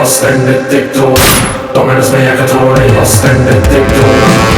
Ostende dictor, Dominus Neacatore, ostende dictor.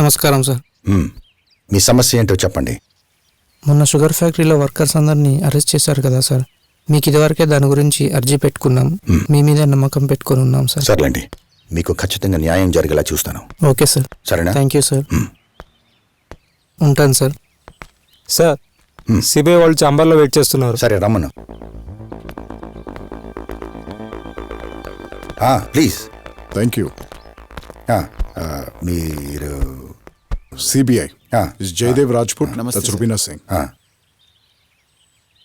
నమస్కారం sir. మీ సమస్య ఏంటో చెప్పండి. మొన్న షుగర్ ఫ్యాక్టరీలో వర్కర్స్ అందరినీ అరెస్ట్ చేశారు కదా సార్. మీకు ఇదివరకే దాని గురించి అర్జీ పెట్టుకున్నాం. మీ మీద నమ్మకం పెట్టుకుని ఉన్నాం సార్. సర్లేండి, మీకు ఖచ్చితంగా న్యాయం జరిగేలా చూస్తాను. Okay sir. సరేనా? Thank you sir. ఉంటాను సార్. సార్, సిబిఐ వాళ్ళు చాంబర్లో వెయిట్ చేస్తున్నారు. సరే రమ్మను. ప్లీజ్. Thank you. మీరు CBI is Jayadev Rajput. That's Rubina Singh.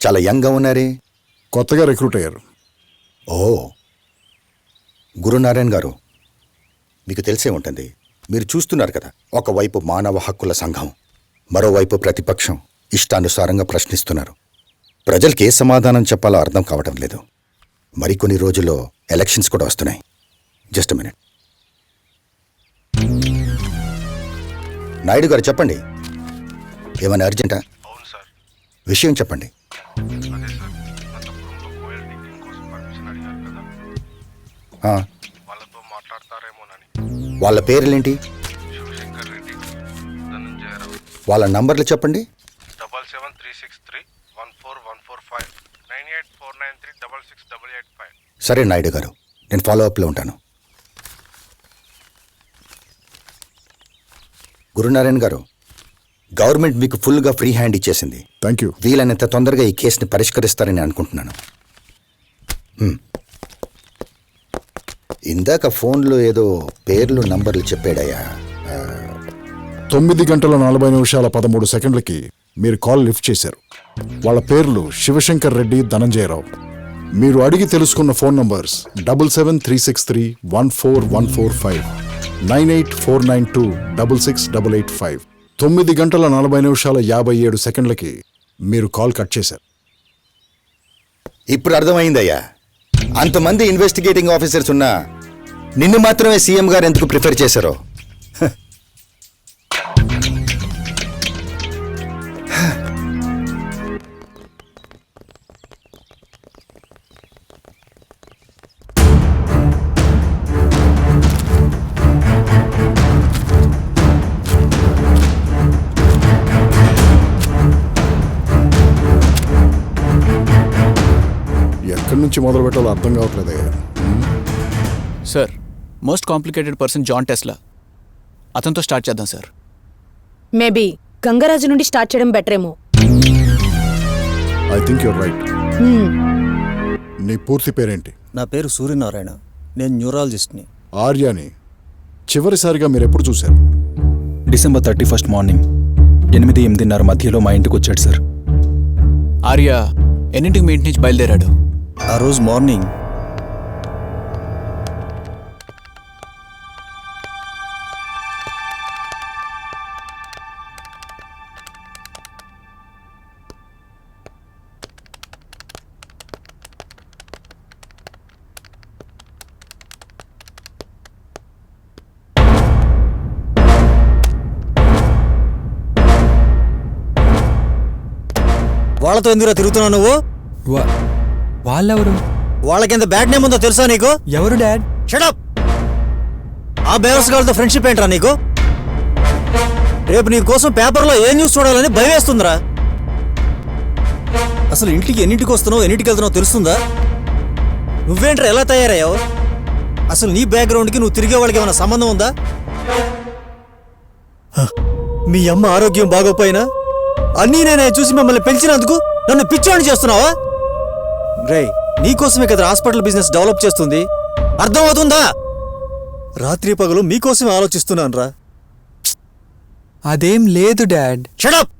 చాలా యంగ్గా ఉన్నారే. కొత్తగా రిక్రూట్ అయ్యారు. ఓ, గురునారాయణ గారు, మీకు తెలిసే ఉంటుంది. మీరు చూస్తున్నారు కదా, ఒకవైపు మానవ హక్కుల సంఘం, మరోవైపు ప్రతిపక్షం ఇష్టానుసారంగా ప్రశ్నిస్తున్నారు. ప్రజలకి ఏ సమాధానం చెప్పాలో అర్థం కావటం లేదు. మరికొన్ని రోజుల్లో ఎలక్షన్స్ కూడా వస్తున్నాయి. Just minute. నాయుడు గారు చెప్పండి, ఏమైనా అర్జెంటా? అవును సార్. విషయం చెప్పండి. అదే సార్, అంతపురంలో కోయల్ టీచింగ్ కోసం పర్మిషన్ అడిగారు కదా, వాళ్ళతో మాట్లాడతారేమోనని. వాళ్ళ పేర్లేంటి? శివశంకర్ రెడ్డి, ధనంజయరావు. వాళ్ళ నంబర్లు చెప్పండి. 7736314145 9849366885. సరే నాయుడు గారు, నేను ఫాలోఅప్లో ఉంటాను. గురునారాయణ గారు, గవర్నమెంట్ మీకు ఫుల్గా ఫ్రీ హ్యాండ్ ఇచ్చేసింది. Thank you. వీలైనంత తొందరగా ఈ కేసుని పరిష్కరిస్తారని అనుకుంటున్నాను. ఇందాక ఫోన్లో ఏదో పేర్లు నంబర్లు చెప్పాడయ్యా. 9:40 మీరు కాల్ లిఫ్ట్ చేశారు. వాళ్ళ పేర్లు శివశంకర్ రెడ్డి, ధనంజయరావు. మీరు అడిగి తెలుసుకున్న ఫోన్ నంబర్స్ 7736314145, 9849266885. 9:40 మీరు కాల్ కట్ చేశారు. ఇప్పుడు అర్థమైందయ్యా. అంతమంది ఇన్వెస్టిగేటింగ్ ఆఫీసర్స్ ఉన్నా నిన్ను మాత్రమే సీఎం గారు ఎందుకు ప్రిఫర్ చేశారో. ఎక్కడి నుంచి మొదలు పెట్టాలో అర్థం కావట్లేదయ్యా. Sir, most complicated person John Tesla. అతనితో స్టార్ట్ చేద్దాం సార్. మేబీ గంగరాజు నుండి స్టార్ట్ చేయడం బెటర్ ఏమో. I think you're right. నీ పూర్తి పేరేంటి? నా పేరు సూర్యనారాయణ. నేను న్యూరాలజిస్ట్ని. ఆర్యాని చివరిసారిగా మీరు ఎప్పుడు చూశారు? December 31 మార్నింగ్ 8-8:30 మధ్యలో మా ఇంటికి వచ్చాడు సార్. ఆర్య ఎన్నింటికి మీ ఇంటి నుంచి బయలుదేరాడు? ఆ రోజు మార్నింగ్ వాళ్ళతో ఎందుకురా తిరుగుతున్నావు నువ్వు? వాళ్ళెవరు? వాళ్ళకెంత బ్యాడ్ నేమ్ ఉందో తెలుసా నీకు? ఎవరు డాడ్? షటప్! ఆ బేరస్ గాళ్ళతో ఫ్రెండ్షిప్ ఏంట్రా నీకు? రేపు నీ కోసం పేపర్లో ఏ న్యూస్ చూడాలని భయం వేస్తుందిరా. అసలు ఇంటికి ఎన్నింటికి వస్తున్నావు, ఎన్నింటికి వెళ్తున్నావు తెలుస్తుందా? నువ్వేంట్రా ఎలా తయారయ్యావు? అసలు నీ బ్యాక్గ్రౌండ్కి నువ్వు తిరిగే వాళ్ళకి ఏమైనా సంబంధం ఉందా? మీ అమ్మ ఆరోగ్యం బాగోపోయినా అన్నీ నేనే చూసి మిమ్మల్ని పెంచినందుకు నన్ను పిచ్చోని చేస్తున్నావా? రేయ్, నీకోసమే కదా హాస్పిటల్ బిజినెస్ డెవలప్ చేస్తుంది. అర్థమవుతుందా? రాత్రి పగలు మీకోసమే ఆలోచిస్తున్నాను రా. అదేం లేదు డాడ్. షటప్!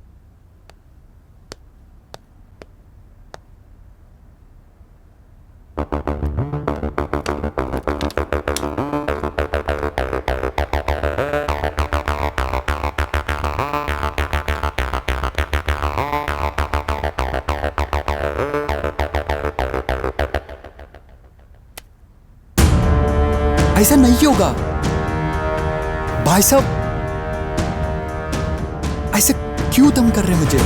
ऐसा नहीं होगा भाई साहब. ऐसे क्यों दम कर रहे मुझे?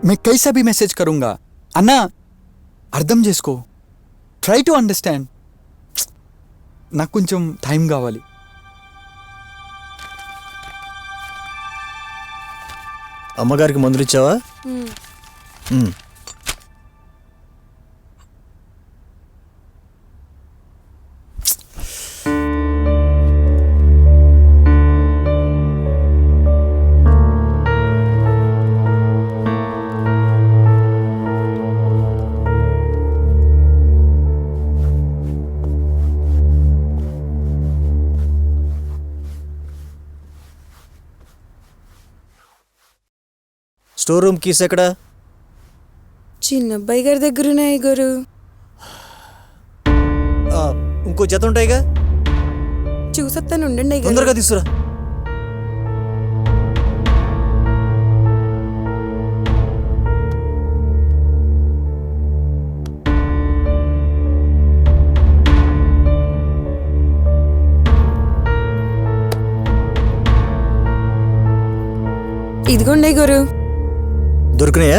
मैं कैसा भी मैसेज करूंगा అన్నా అర్థం చేసుకో, ట్రై టు అండర్స్టాండ్. నాకు కొంచెం టైం కావాలి. అమ్మగారికి మందులు ఇచ్చావా? స్టోర్ రూమ్ కీస్ ఎక్కడా? చిన్నబ్బాయి గారి దగ్గర ఉన్నాయి గురు. ఇంకో జత ఉంటాయిగా, చూసొస్తాను, ఉండండి అయ్యగారు. తొందరగా తీసుకురా. ఇదిగోండి గురు. దొరికినాయా?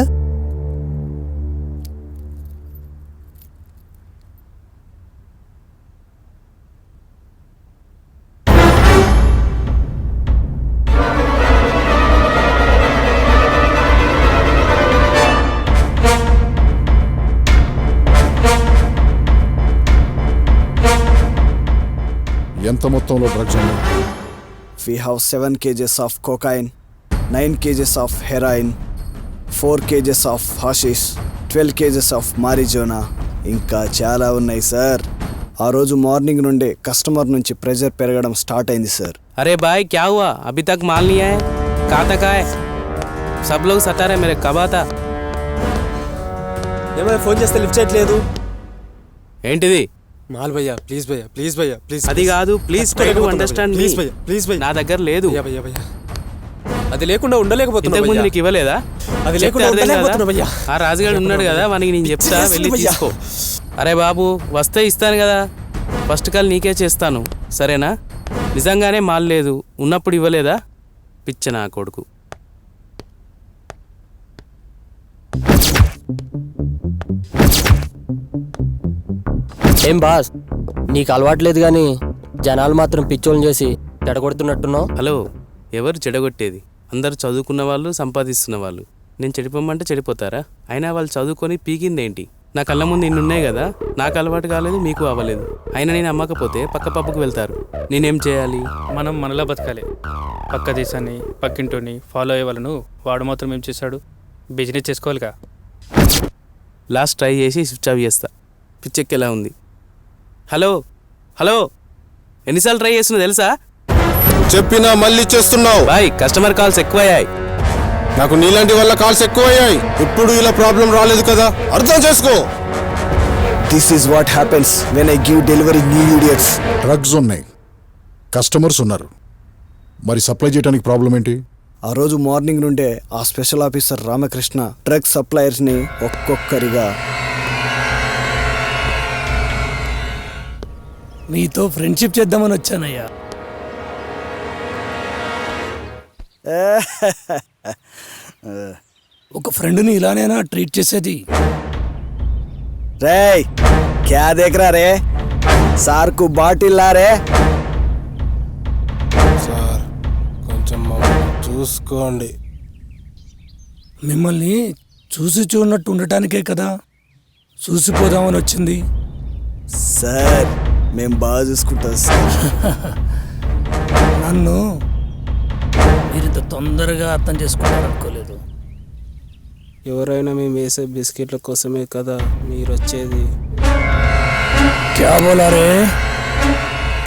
ఎంత మొత్తంలో డ్రగ్స్ ఉన్నాయి? We have 7 kgs of cocaine, 9 kgs of heroin, 4 kgs of hashish, 12 kgs of marijuana. ఇంకా చాలా ఉన్నాయి సార్. ఆ రోజు మార్నింగ్ నుండే కస్టమర్ నుంచి ప్రెజర్ పెరగడం స్టార్ట్ అయింది సార్. अरे भाई क्या हुआ? अभी तक माल नहीं आया? कहाँ तक आए? सब लोग सता रहे मेरे, कब आता? ఏమైనా ఫోన్ చేస్తే లిఫ్ట్ చేయట్లేదు. ఏంటిది? మాల్ భయ్యా, ప్లీజ్ భయ్యా, ప్లీజ్ భయ్యా, ప్లీజ్. అది కాదు, please try to understand. Please భయ్యా, ప్లీజ్ భయ్యా. నా దగ్గర లేదు. భయ్యా భయ్యా, అది లేకుండా ఉండలేకపోతున్నా ఇంతకు ముందు భయ్యా. నీకు ఇవ్వలేదా? అది లేకుండా చెప్తే అర్థం ఉండలేకపోతున్నా కదా? భయ్యా. ఆ రాజుగాడు ఉన్నాడు కదా, వానికి నేను చెప్తా, వెళ్ళి భయ్యా. తీసుకో. అరే బాబు, వస్తే ఇస్తాను కదా, ఫస్ట్ కాల్ నీకే చేస్తాను, సరేనా? నిజంగానే మాల్ లేదు, ఉన్నప్పుడు ఇవ్వలేదా? పిచ్చ నా కొడుకు. ఏం బాస్, నీకు అలవాట్లేదు కానీ జనాలు మాత్రం పిచ్చోళ్ళని చేసి చెడగొడుతున్నట్టున్నావు. హలో, ఎవరు చెడగొట్టేది? అందరు చదువుకున్న వాళ్ళు, సంపాదిస్తున్న వాళ్ళు. నేను చెడిపోమంటే చెడిపోతారా? అయినా వాళ్ళు చదువుకొని పీకిందేంటి? నా కళ్ళ ముందు ఇన్నున్నాయి కదా, నాకు అలవాటు కాలేదు, మీకు అవ్వలేదు. అయినా నేను అమ్మకపోతే పక్క పప్పుకు వెళ్తారు. నేనేం చేయాలి? మనం మనలా బతకాలి. పక్క దేశాన్ని, పక్కింటోని ఫాలో అయ్యే వాళ్ళను వాడు మాత్రం ఏం చేశాడు? బిజినెస్ చేసుకోవాలిగా. లాస్ట్ ట్రై చేసి స్విచ్ ఆఫ్ చేస్తా. పిచ్చెక్కేలా ఉంది. హలో హలో, ఎన్నిసార్లు ట్రై చేస్తున్నా తెలుసా? చెప్పినా మళ్ళీ చేస్తున్నావు. బాయ్, కస్టమర్ కాల్స్ ఎక్కువయ్యాయి. నాకు నీలాంటి వల్ల కాల్స్ ఎక్కువయ్యాయి. ఇప్పుడు ఇలా ప్రాబ్లం రాలేదు కదా, అర్థం చేసుకో. This is what happens when I give delivery new idiots. Drugs ఉన్నాయి, కస్టమర్స్ ఉన్నారు, మరి సప్లై చేయడానికి ప్రాబ్లం ఏంటి? ఆ రోజు మార్నింగ్ నుండే ఆ స్పెషల్ ఆఫీసర్ రామకృష్ణ డ్రగ్ సప్లయర్స్ని ఒక్కొక్కరిగా మీతో ఫ్రెండ్షిప్ చేద్దామని వచ్చానయ్యా. ఒక ఫ్రెండ్ని ఇలానేనా ట్రీట్ చేసేది? రేయ్, క్యా దేఖరా రే, సార్కు బాటిల్ లారే. సార్, కొంచెం చూసుకోండి. మిమ్మల్ని చూసి చూడనట్టు ఉండటానికే కదా చూసిపోదామని వచ్చింది. సార్, మేము బాగా చూసుకుంటాం సార్. నన్ను మీరింత తొందరగా అర్థం చేసుకుంటారనుకోలేదు. ఎవరైనా మేము వేసే బిస్కెట్ల కోసమే కదా మీరు వచ్చేది. క్యా బోలా రే,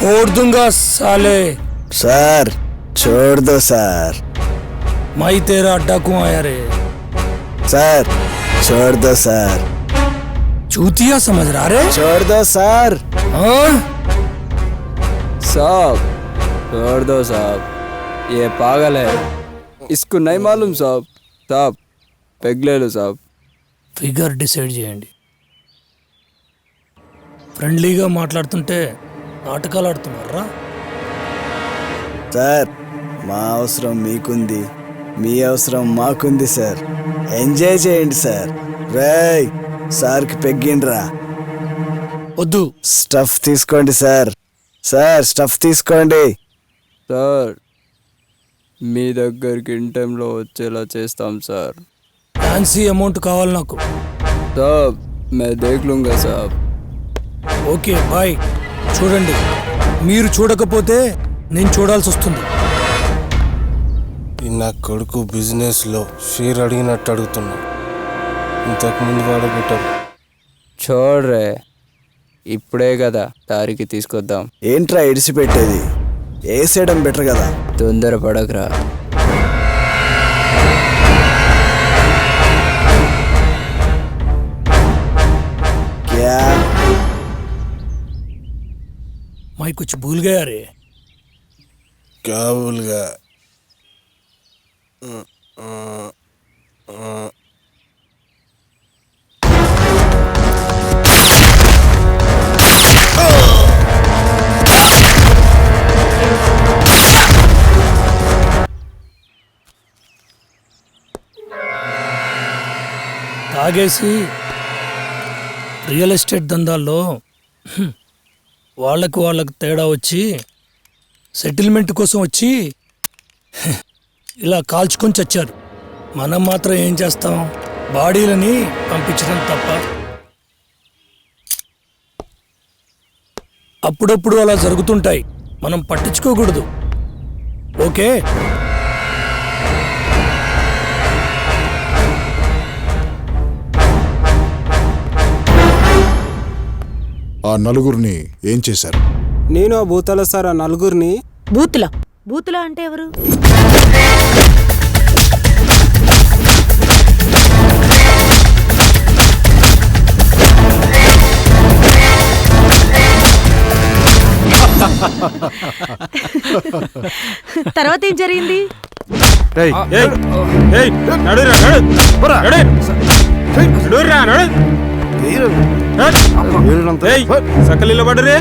తోड़ दूंगा साले. సార్, छोड़ दो సార్. मैं तेरा अड्डा क्यों आया रे? సార్, छोड़ दो సార్. चूतिया समझ रहा रे? छोड़ दो సార్. हाँ? साहब, छोड़ दो साहब, ये पागल है, इसको नहीं मालूम साहब. साहब, पेग ले लो साहब. ఫిగర్ డిసైడ్ చేయండి. ఫ్రెండ్లీగా మాట్లాడుతుంటే నాటకాలు ఆడుతున్నారా? సార్, మా అవసరం మీకుంది, మీ అవసరం మాకుంది సార్. ఎంజాయ్ చేయండి సార్. రేయ్ సార్కి పెగ్గిండ్రా. వద్దు. స్టఫ్ తీసుకోండి సార్. సార్ స్టఫ్ తీసుకోండి. సార్ మీ దగ్గరికి ఇన్ టైంలో వచ్చేలా చేస్తాం సార్. ఫ్యాన్సీ అమౌంట్ కావాలి నాకు. సాబ్ మే దేఖ్ లూంగా సాబ్. Okay bye. చూడండి, మీరు చూడకపోతే నేను చూడాల్సి వస్తుంది. ఈ నా కొడుకు బిజినెస్లో షేర్ అడిగినట్టు అడుగుతున్నా. ఇంతకుముందు వాడు పెట్టారు. చూడరే, ఇప్పుడే కదా దారికి తీసుకొద్దాం. ఏంట్రా ఇడిసిపెట్టేది? వేసేయడం బెటర్ కదా. తొందర పడకరా. క్యా मैं कुछ भूल गया रे. क्या भूल गया? తాగేసి రియల్ ఎస్టేట్ దందాల్లో వాళ్ళకు తేడా వచ్చి సెటిల్మెంట్ కోసం వచ్చి ఇలా కాల్చుకొని చచ్చారు. మనం మాత్రం ఏం చేస్తాం? బాడీలని పంపించడం తప్ప. అప్పుడప్పుడు అలా జరుగుతుంటాయి, మనం పట్టించుకోకూడదు. ఓకే. ఆ నలుగురిని ఏం చేశారు? నేను ఆ భూతాల సార్ ఆ నలుగురిని. బూతులా? బూతులా అంటే ఎవరు? తర్వాత ఏం జరిగింది? సకలిలో పడరే.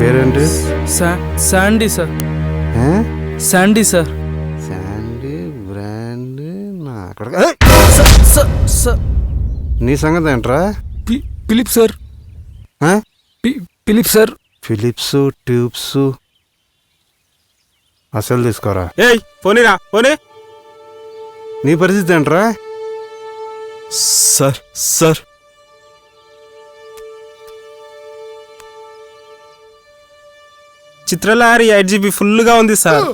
పేరేంటి? Sandy sir. Sandy sir. Sandy brand నీ సంగతి ఏంట్రా? Philip sir. Philip sir. Philips tubes అసలు తీసుకోరా. ఏయ్ పోనీరా పోనీ. నీ పరిస్థితి ఏంట్రా? సార్ సార్ చిత్రలహరి 8GB ఫుల్గా ఉంది సార్.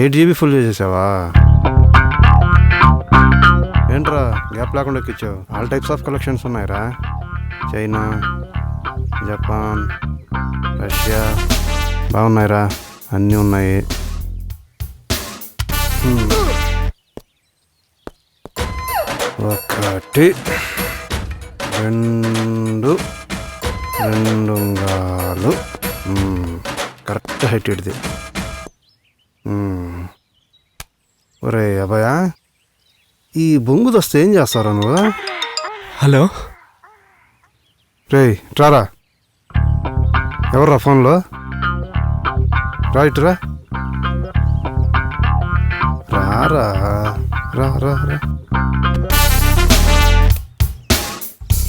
$8GB full చేసేసావా? ఏంట్రా గ్యాప్ లేకుండా ఎక్కించావు? ఆల్ టైప్స్ ఆఫ్ కలెక్షన్స్ ఉన్నాయిరా. చైనా, జపాన్, రష్యా బాగున్నాయిరా, అన్నీ ఉన్నాయి. ఒకటి రెండు రెండుంగాలు కరెక్ట్ హైట్ ఇడిది. ఒరే అబ్బాయా, ఈ బొంగు దొస్తే ఏం చేస్తారా నువ్వు? హలో రే రారా. ఎవర్రా ఫోన్లో? రైట్ రా రారా రా రా రా.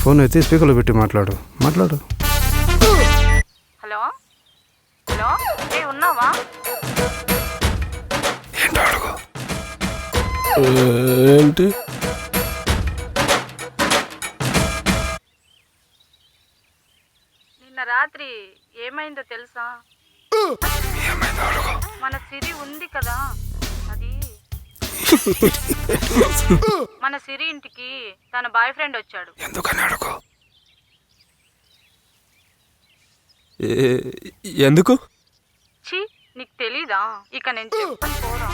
ఫోన్ అయితే స్పీకర్లో పెట్టి మాట్లాడు. హలో హలో, ఉన్నావా? ఏంటి? నిన్న రాత్రి ఏమైందో తెలుసా? మన సిరి ఉంది కదా, అది మన సిరి ఇంటికి తన బాయ్ ఫ్రెండ్ వచ్చాడు. ఎందుకని అడుగు. ఎందుకు? ఛీ, నీకు తెలీదా? ఇక నేను చెప్పను, పోరా.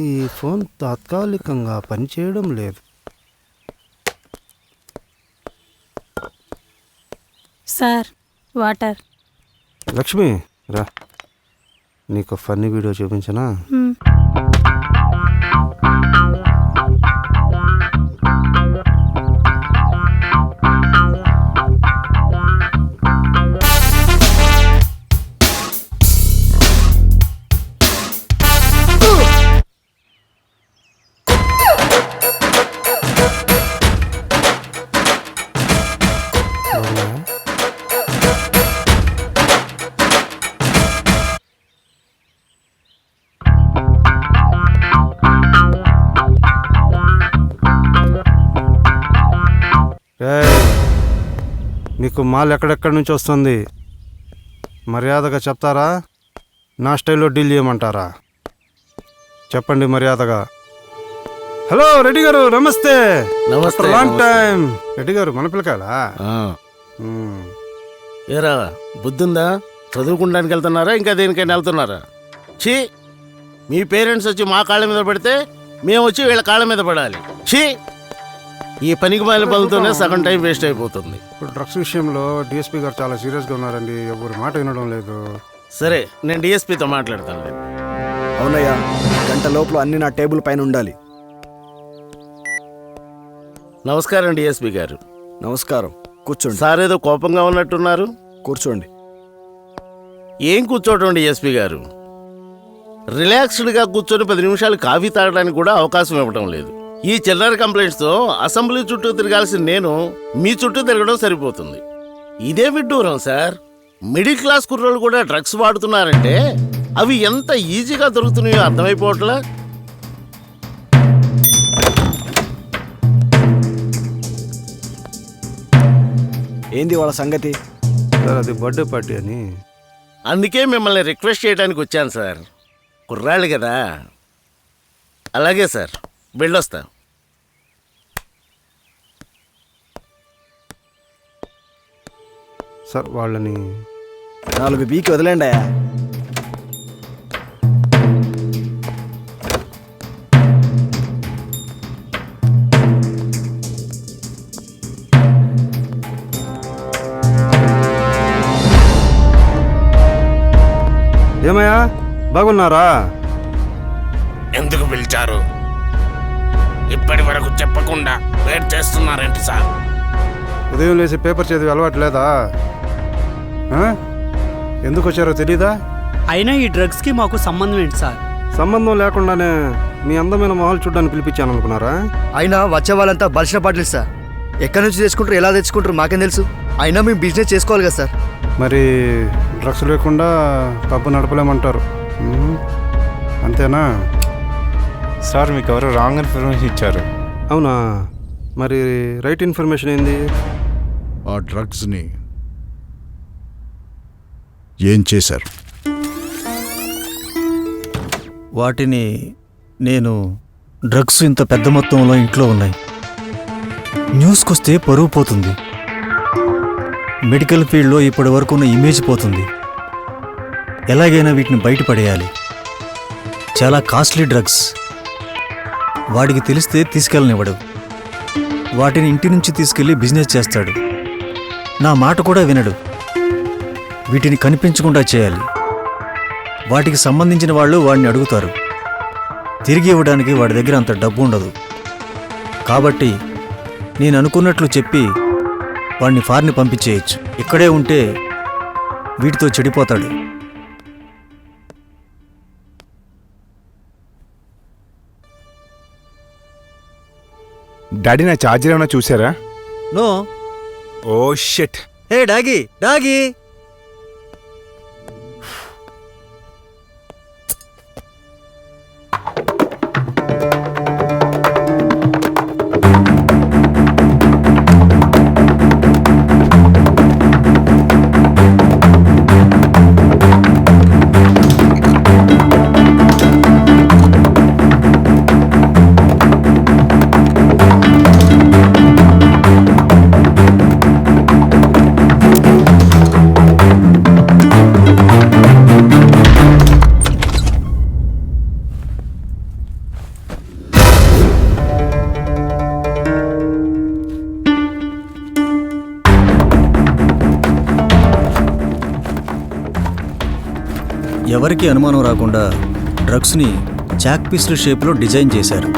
ఈ ఫోన్ తాత్కాలికంగా పనిచేయడం లేదు. Sir water. లక్ష్మి రా, నీకు ఫన్నీ వీడియో చూపించనా? మీకు మాల్ ఎక్కడెక్కడి నుంచి వస్తుంది? మర్యాదగా చెప్తారా, నా స్టైల్లో డీల్ చేయమంటారా? చెప్పండి మర్యాదగా. హలో రెడ్డి గారు, నమస్తే. నమస్తే. Long time. రెడ్డి గారు మన పిల్లకాయలా? ఏరా బుద్ధుందా? చదువుకుంటానికి వెళ్తున్నారా, ఇంకా దేనికైనా వెళ్తున్నారా? ఛీ, మీ పేరెంట్స్ వచ్చి మా కాళ్ళ మీద పడితే మేము వచ్చి వీళ్ళ కాళ్ళ మీద పడాలి. ఛీ, ఈ పనికి మాలిన పనులతోనే సగం టైం వేస్ట్ అయిపోతుంది. ఇప్పుడు డ్రగ్స్ విషయంలో డిఎస్పీ గారు చాలా సీరియస్గా ఉన్నారండి. ఎవరు మాట వినడం లేదు. సరే, నేను డిఎస్పీతో మాట్లాడతాను. అవునయ్యా, గంట లోపల అన్ని నా టేబుల్ పైన ఉండాలి. నమస్కారం డిఎస్పీ గారు. నమస్కారం, కూర్చోండి. సార్ ఏదో కోపంగా ఉన్నట్టున్నారు. కూర్చోండి. ఏం కూర్చోవటం డిఎస్పీ గారు? రిలాక్స్డ్గా కూర్చొని 10 నిమిషాలు కాఫీ తాగడానికి కూడా అవకాశం ఇవ్వటం లేదు. ఈ చిల్లర కంప్లైంట్స్తో అసెంబ్లీ చుట్టూ తిరగాల్సిన నేను మీ చుట్టూ తిరగడం సరిపోతుంది. ఇదే విడ్డూరం సార్. మిడిల్ క్లాస్ కుర్రోళ్ళు కూడా డ్రగ్స్ వాడుతున్నారంటే అవి ఎంత ఈజీగా దొరుకుతున్నాయో అర్థమైపోవట్లా. ఏంది వాళ్ళ సంగతి? సార్ అది బర్త్డే పార్టీ అని. అందుకే మిమ్మల్ని రిక్వెస్ట్ చేయడానికి వచ్చాను సార్. కుర్రాళ్ళు కదా. అలాగే సార్, వెళ్ళొస్తా. సార్ వాళ్ళని 4 బీకి వదిలేండి అయ్యా. ఏమయ్యా, బాగున్నారా? ఎందుకు పిలిచారు? ఇప్పటి వరకు చెప్పకుండా వెయిట్ చేస్తున్నారేంటి సార్? ఉదయం లేచి పేపర్ చదివి అలవాటు లేదా? ఎందుకు వచ్చారో తెలీదా? అయినా ఈ డ్రగ్స్కి మాకు సంబంధం ఏంటి సార్? సంబంధం లేకుండానే మీ అందమైన మొహాలు చూడ్డానికి పిలిపించాను అనుకున్నారా? అయినా వచ్చే వాళ్ళంతా బలిసిన పాటలు సార్. ఎక్కడి నుంచి తెచ్చుకుంటారు, ఎలా తెచ్చుకుంటారు మాకేం తెలుసు. అయినా మేము బిజినెస్ చేసుకోవాలి కదా సార్. మరి డ్రగ్స్ లేకుండా పబ్బు నడపలేమంటారు, అంతేనా? సార్ మీకు ఎవరో రాంగ్ ఇన్ఫర్మేషన్ ఇచ్చారు. అవునా? మరి రైట్ ఇన్ఫర్మేషన్ ఏంది? ఆ డ్రగ్స్ని ఏం చేశారు? వాటిని నేను డ్రగ్స్ ఇంత పెద్ద మొత్తంలో ఇంట్లో ఉన్నాయి. న్యూస్కి వస్తే పరువు పోతుంది. మెడికల్ ఫీల్డ్లో ఇప్పటి వరకు ఉన్న ఇమేజ్ పోతుంది. ఎలాగైనా వీటిని బయటపడేయాలి. చాలా కాస్ట్లీ డ్రగ్స్. వాడికి తెలిస్తే తీసుకెళ్ళనివ్వడు. వాటిని ఇంటి నుంచి తీసుకెళ్ళి బిజినెస్ చేస్తాడు. నా మాట కూడా వినడు. వీటిని కనిపించకుండా చేయాలి. వాటికి సంబంధించిన వాళ్ళు వాడిని అడుగుతారు. తిరిగి ఇవ్వడానికి వాడి దగ్గర అంత డబ్బు ఉండదు. కాబట్టి నేను అనుకున్నట్లు చెప్పి వాడిని ఫారిన్ పంపించేయచ్చు. ఇక్కడే ఉంటే వీటితో చెడిపోతాడు. డాడీ నా ఛార్జర్ ఏమైనా చూసారా? No. Oh shit. Hey doggy, doggy. ఎవరికి అనుమానం రాకుండా డ్రగ్స్ని చాక్ పీసుల షేప్లో డిజైన్ చేశారు.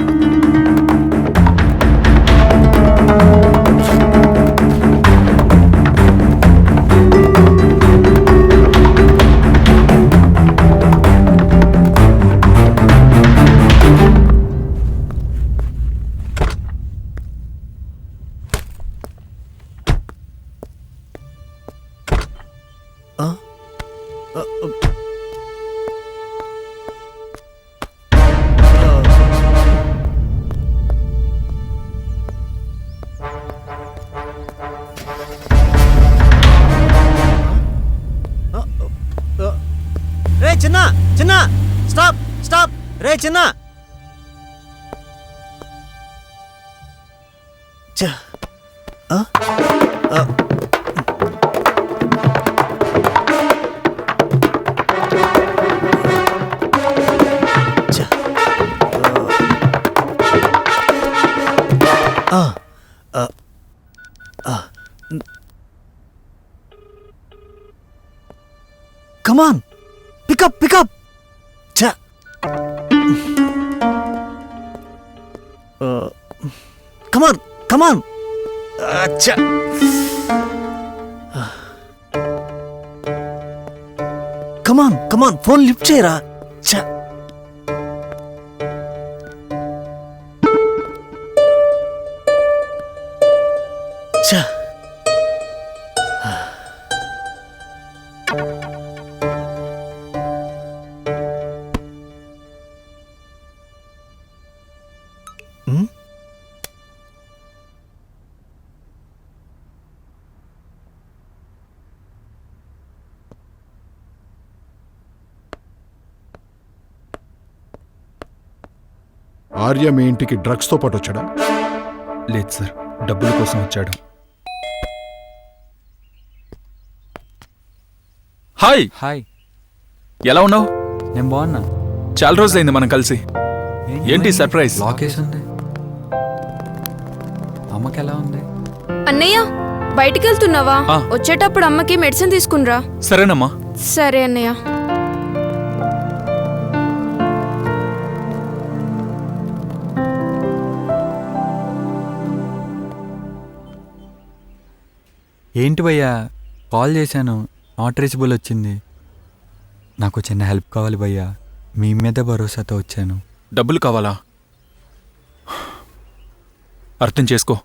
రే చిన్న చిన్న స్టాప్ స్టాప్ రే చిన్న కమాన్ పికప్ పికప్ ఛ కమాన్ కమాన్ ఛ కమాన్ కమాన్ ఫోన్ లిఫ్ట్ చేయరా ఛ ఛ ఆర్య మీ ఇంటికి డ్రగ్స్తో పాటు వచ్చాడా? లేదు సార్, డబ్బుల కోసం వచ్చాడు. హాయ్ హాయ్, ఎలా ఉన్నావు? నేను బాగున్నా. చాలా రోజులైంది మనం కలిసి. ఏంటి సర్ప్రైజ్? లాకేషన్ అమ్మకి ఎలా ఉంది? అన్నయ్య బయటికి వెళ్తున్నావా? వచ్చేటప్పుడు అమ్మకి మెడిసిన్ తీసుకునిరా. సరేనమ్మా. సరే అన్నయ్య. ఏంటి భయ్యా, కాల్ చేశాను, నాట్ రీచబుల్ వచ్చింది. నాకు చిన్న హెల్ప్ కావాలి భయ్యా, మీ మీద భరోసాతో వచ్చాను. డబ్బులు కావాలా? అర్థం చేసుకో,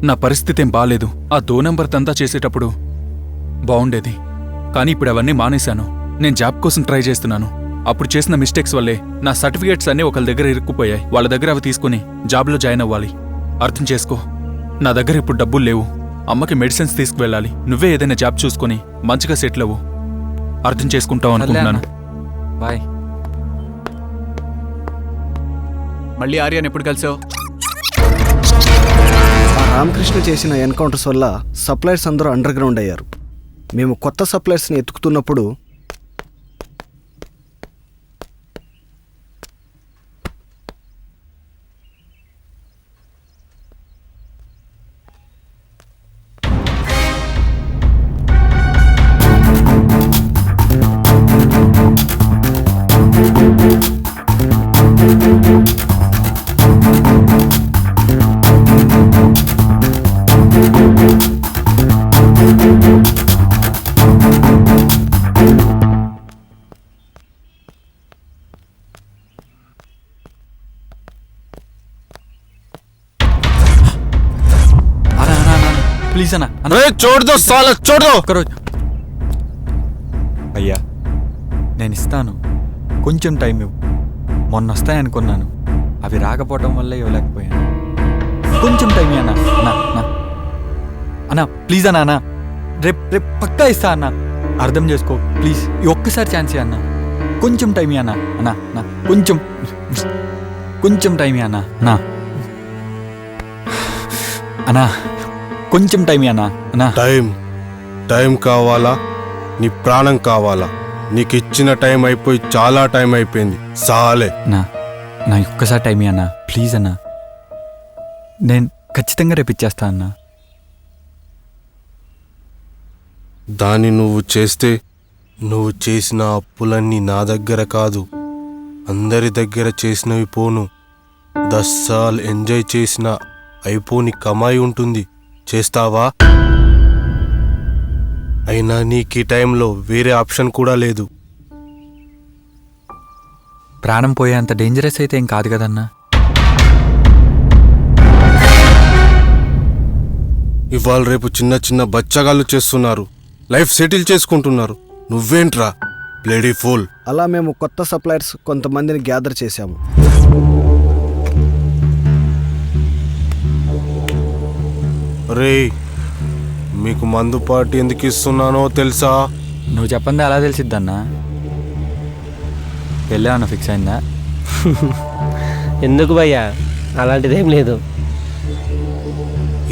నా పరిస్థితి ఏం బాలేదు. ఆ 2 నెంబర్ తంతా చేసేటప్పుడు బాగుండేది, కానీ ఇప్పుడు అవన్నీ మానేశాను. నేను జాబ్ కోసం ట్రై చేస్తున్నాను. అప్పుడు చేసిన మిస్టేక్స్ వల్లే నా సర్టిఫికేట్స్ అన్నీ ఒకళ్ళ దగ్గర ఇరుక్కుపోయాయి. వాళ్ళ దగ్గర అవి తీసుకుని జాబ్లో జాయిన్ అవ్వాలి. అర్థం చేసుకో, నా దగ్గర ఇప్పుడు డబ్బులు లేవు. అమ్మకి మెడిసిన్స్ తీసుకువెళ్ళాలి. నువ్వే ఏదైనా జాబ్ చూసుకొని మంచిగా సెటిల్ అవ్వు. అర్థం చేసుకుంటావు అనుకుంటున్నాను. బాయ్. మళ్ళీ ఆర్యన్ ఎప్పుడు కలిసావు? రామకృష్ణ చేసిన ఎన్కౌంటర్స్ వల్ల సప్లయర్స్ అందరూ అండర్ గ్రౌండ్ అయ్యారు. మేము కొత్త సప్లయర్స్ని ఎత్తుకుతున్నప్పుడు ప్లీజ్ అన్న. చూడదు సాలా, చూడదు. ఒక్కరోజు అయ్యా, నేను ఇస్తాను, కొంచెం టైం ఇవ్వు. మొన్న వస్తాయనుకున్నాను, అవి రాకపోవటం వల్ల ఇవ్వలేకపోయాను. కొంచెం టైం అన్నా. అన్నా ప్లీజ్ అన్నా, అన్న రేపు పక్కా ఇస్తా అన్న. అర్థం చేసుకో ప్లీజ్, ఈ ఒక్కసారి ఛాన్స్ అన్న. కొంచెం టైం అన్నా. అన్నా కొంచెం టైం అన్నా. అన్నా కొంచెం టైం అన్నా. టైం కావాలా? నీ ప్రాణం కావాలా? నీకు ఇచ్చిన టైం అయిపోయి చాలా టైం అయిపోయింది. సాలే నా ఒక్కసారి టైం అన్నా ప్లీజ్ అన్నా. నేను ఖచ్చితంగా రేపు ఇచ్చేస్తా అన్నా. దాన్ని నువ్వు చేస్తే నువ్వు చేసిన అప్పులన్నీ నా దగ్గర కాదు, అందరి దగ్గర చేసినవి పోను. 10 సార్లు ఎంజాయ్ చేసిన అయిపోని కమాయి ఉంటుంది. చేస్తావా? అయినా నీకు ఈ టైంలో వేరే ఆప్షన్ కూడా లేదు. ప్రాణం పోయేంత డేంజరస్ అయితే ఏం కాదు కదన్నా. ఇవాళ రేపు చిన్న చిన్న బచ్చగాళ్ళు చేస్తున్నారు, లైఫ్ సెటిల్ చేసుకుంటున్నారు. నువ్వేంట్రా బ్లేడీ ఫూల్? అలా మేము కొత్త సప్లయర్స్ కొంతమందిని గ్యాదర్ చేశాము. రే, మీకు మందు పార్టీ ఎందుకు ఇస్తున్నానో తెలుసా? నువ్వు చెప్పండి ఎలా తెలిసిద్దన్నా? వెళ్ళామన్నా ఫిక్స్ అయిందా? ఎందుకు భయ్యా, అలాంటిదేం లేదు.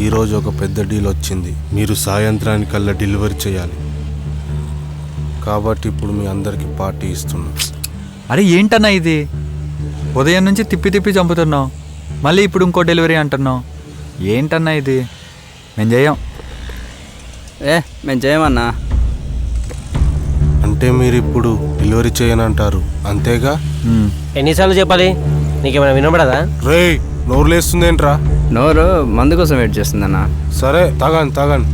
ఈరోజు ఒక పెద్ద డీల్ వచ్చింది. మీరు సాయంత్రానికల్లా డెలివరీ చేయాలి. కాబట్టి ఇప్పుడు మీ అందరికి పార్టీ ఇస్తున్నా. అరే ఏంటన్నా ఇది? ఉదయం నుంచి తిప్పి తిప్పి చంపుతున్నావు, మళ్ళీ ఇప్పుడు ఇంకో డెలివరీ అంటున్నావు. ఏంటన్నా ఇది? మేము చేయం. మేము చేయమన్నా. అంటే మీరు ఇప్పుడు డెలివరీ చేయనంటారు అంతేగా? ఎన్నిసార్లు చెప్పాలి? నీకేమైనా వినబడదా? రే, నోరు లేస్తుందేంట్రా? నోరు మందు కోసం వెయిట్ చేస్తుందన్నా. సరే తాగండి తాగండి.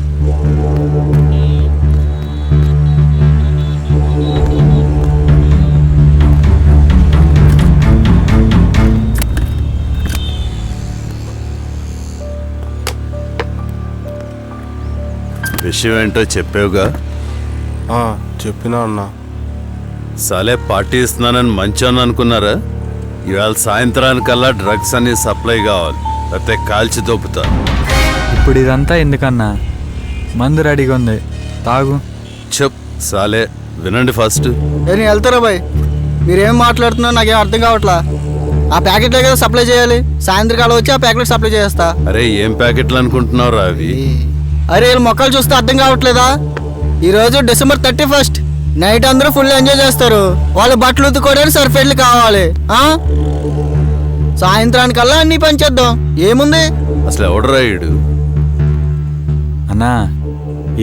విషయం ఏంటో చెప్పావుగా? చెప్పినా అన్నా. సలే పార్టీ ఇస్తున్నానని మంచోని అనుకున్నారా? ఇవాళ సాయంత్రానికల్లా డ్రగ్స్ అన్ని సప్లై కావాలి, అయితే కాల్చి దొప్పుతా. ఇప్పుడు ఇదంతా ఎందుకన్నా? మందు రెడీగా ఉంది, తాగు. చెప్ సాలే, వినండి ఫస్ట్. నేను వెళ్తారా బాయ్? మీరేం మాట్లాడుతున్నారు నాకేం అర్థం కావట్లా. ఆ ప్యాకెట్లే కదా సప్లై చేయాలి. సాయంత్రకాలం వచ్చి ఆ ప్యాకెట్ సప్లై చేస్తా. అరే ఏం ప్యాకెట్లు అనుకుంటున్నావురా అవి? అరే వీళ్ళు మొక్కలు చూస్తే అర్థం కావట్లేదా? ఈరోజు December 31st నైట్ అందరూ ఫుల్ ఎంజాయ్ చేస్తారు. వాళ్ళ బట్టలు ఉతుకోవడానికి సర్ఫెట్లు కావాలి. సాయంత్రానికల్లా అన్ని పనిచేద్దాం. ఏముంది? అసలు ఎవడరా ఈడు? అన్నా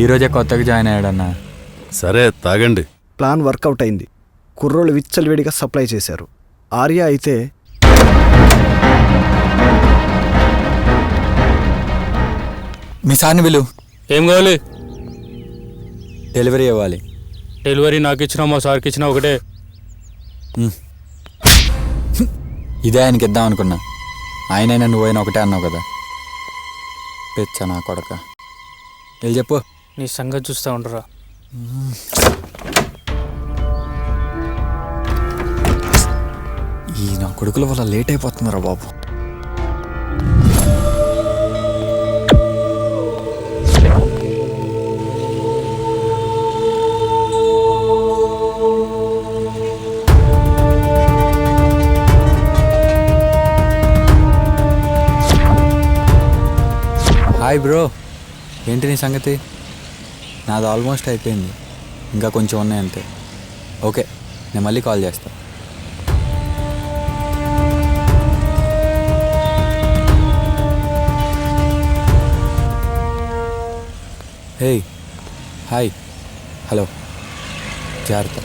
ఈరోజే కొత్తగా జాయిన్ అయ్యాడన్నా. సరే తాగండి. ప్లాన్ వర్కౌట్ అయింది. కుర్రోళ్ళు విచ్చలవిడిగా సప్లై చేశారు. ఆర్య అయితే మీ సార్ని విలు. ఏం కావాలి? డెలివరీ ఇవ్వాలి. డెలివరీ నాకు ఇచ్చినా మా సార్కి ఇచ్చినా ఒకటే. ఇదే ఆయనకి ఇద్దాం అనుకున్నా. ఆయనైనా నువ్వైనా ఒకటే అన్నావు కదా. పెచ్చా నా కొడక. వెళ్ళి చెప్పు. నీ సంగతి చూస్తూ ఉండరా. ఈ నా కొడుకుల వల్ల లేట్ అయిపోతున్నారా బాబు. హాయ్ బ్రో, ఏంటి నీ సంగతి? నాది ఆల్మోస్ట్ అయిపోయింది, ఇంకా కొంచెం ఉన్నాయి అంతే. ఓకే, నేను మళ్ళీ కాల్ చేస్తా. హే, హాయ్, హలో, జాగ్రత్త.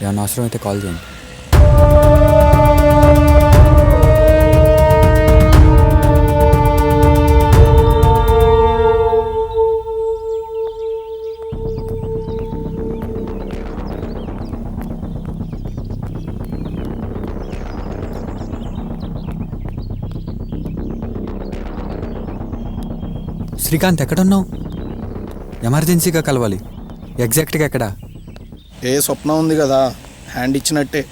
ఏమన్నా అవసరం అయితే కాల్ చేయండి. శ్రీకాంత్ ఎక్కడున్నావు? ఎమర్జెన్సీగా కలవాలి. ఎగ్జాక్ట్గా ఎక్కడా? ఏ స్వప్నం ఉంది కదా, హ్యాండ్ ఇచ్చినట్టే.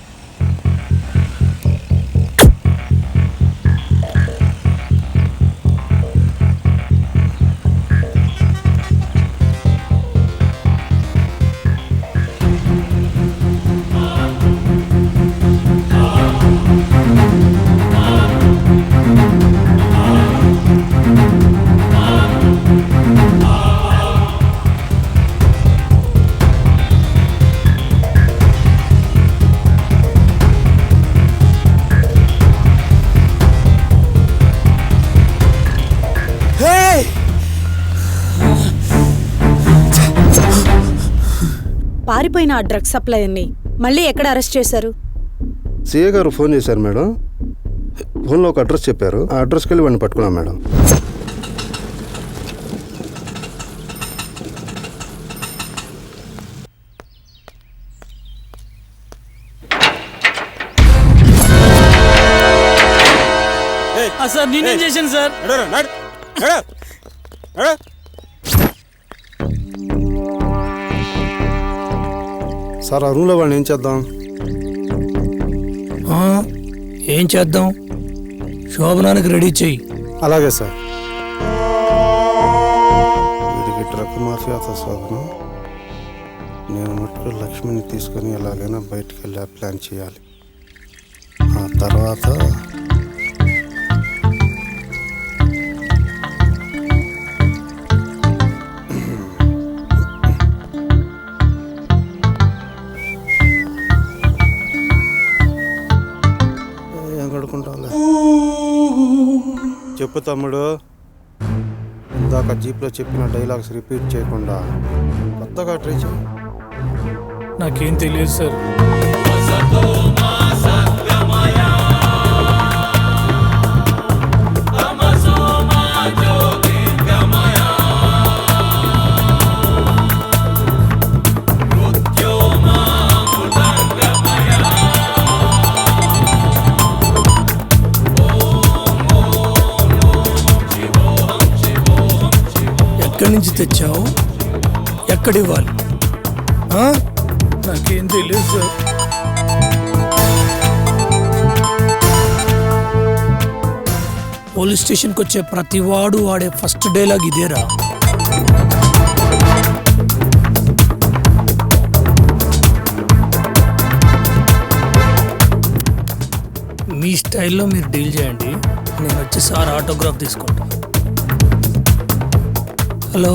పారిపోయిన ఆ డ్రగ్స్ సప్లై అన్ని మళ్ళీ ఎక్కడ అరెస్ట్ చేశారు? సిఏ గారు ఫోన్ చేశారు మేడం. ఫోన్లో ఒక అడ్రస్ చెప్పారు. ఆ అడ్రస్కి వెళ్ళి వాడిని పట్టుకున్నాం మేడం. సార్ నేనేం చేశాను సార్? సార్ ఆ రూమ్లో వాడిని ఏం చేద్దాం? ఏం చేద్దాం? శోభనానికి రెడీ చెయ్యి. అలాగే సార్. వీడికి డ్రగ్ మాఫియాతో శోభనం. నేను మట్టుకు లక్ష్మిని తీసుకొని ఎలాగైనా బయటికి వెళ్ళి ప్లాన్ చేయాలి. ఆ తర్వాత చెప్పు తమ్ముడు. ఇందాక జీప్లో చెప్పిన డైలాగ్స్ రిపీట్ చేయకుండా కొత్తగా ట్రై చేయి. నాకేం తెలియదు సార్. ఎక్కడి నుంచి తెచ్చావు? ఎక్కడివ్వాలి? నాకేం తెలియదు సార్. పోలీస్ స్టేషన్కి వచ్చే ప్రతి వాడు వాడే ఫస్ట్ డైలాగ్ ఇదేరా. మీ స్టైల్లో మీరు డీల్ చేయండి, నేను వచ్చి సార్ ఆటోగ్రాఫ్ తీసుకుంటా. Hello,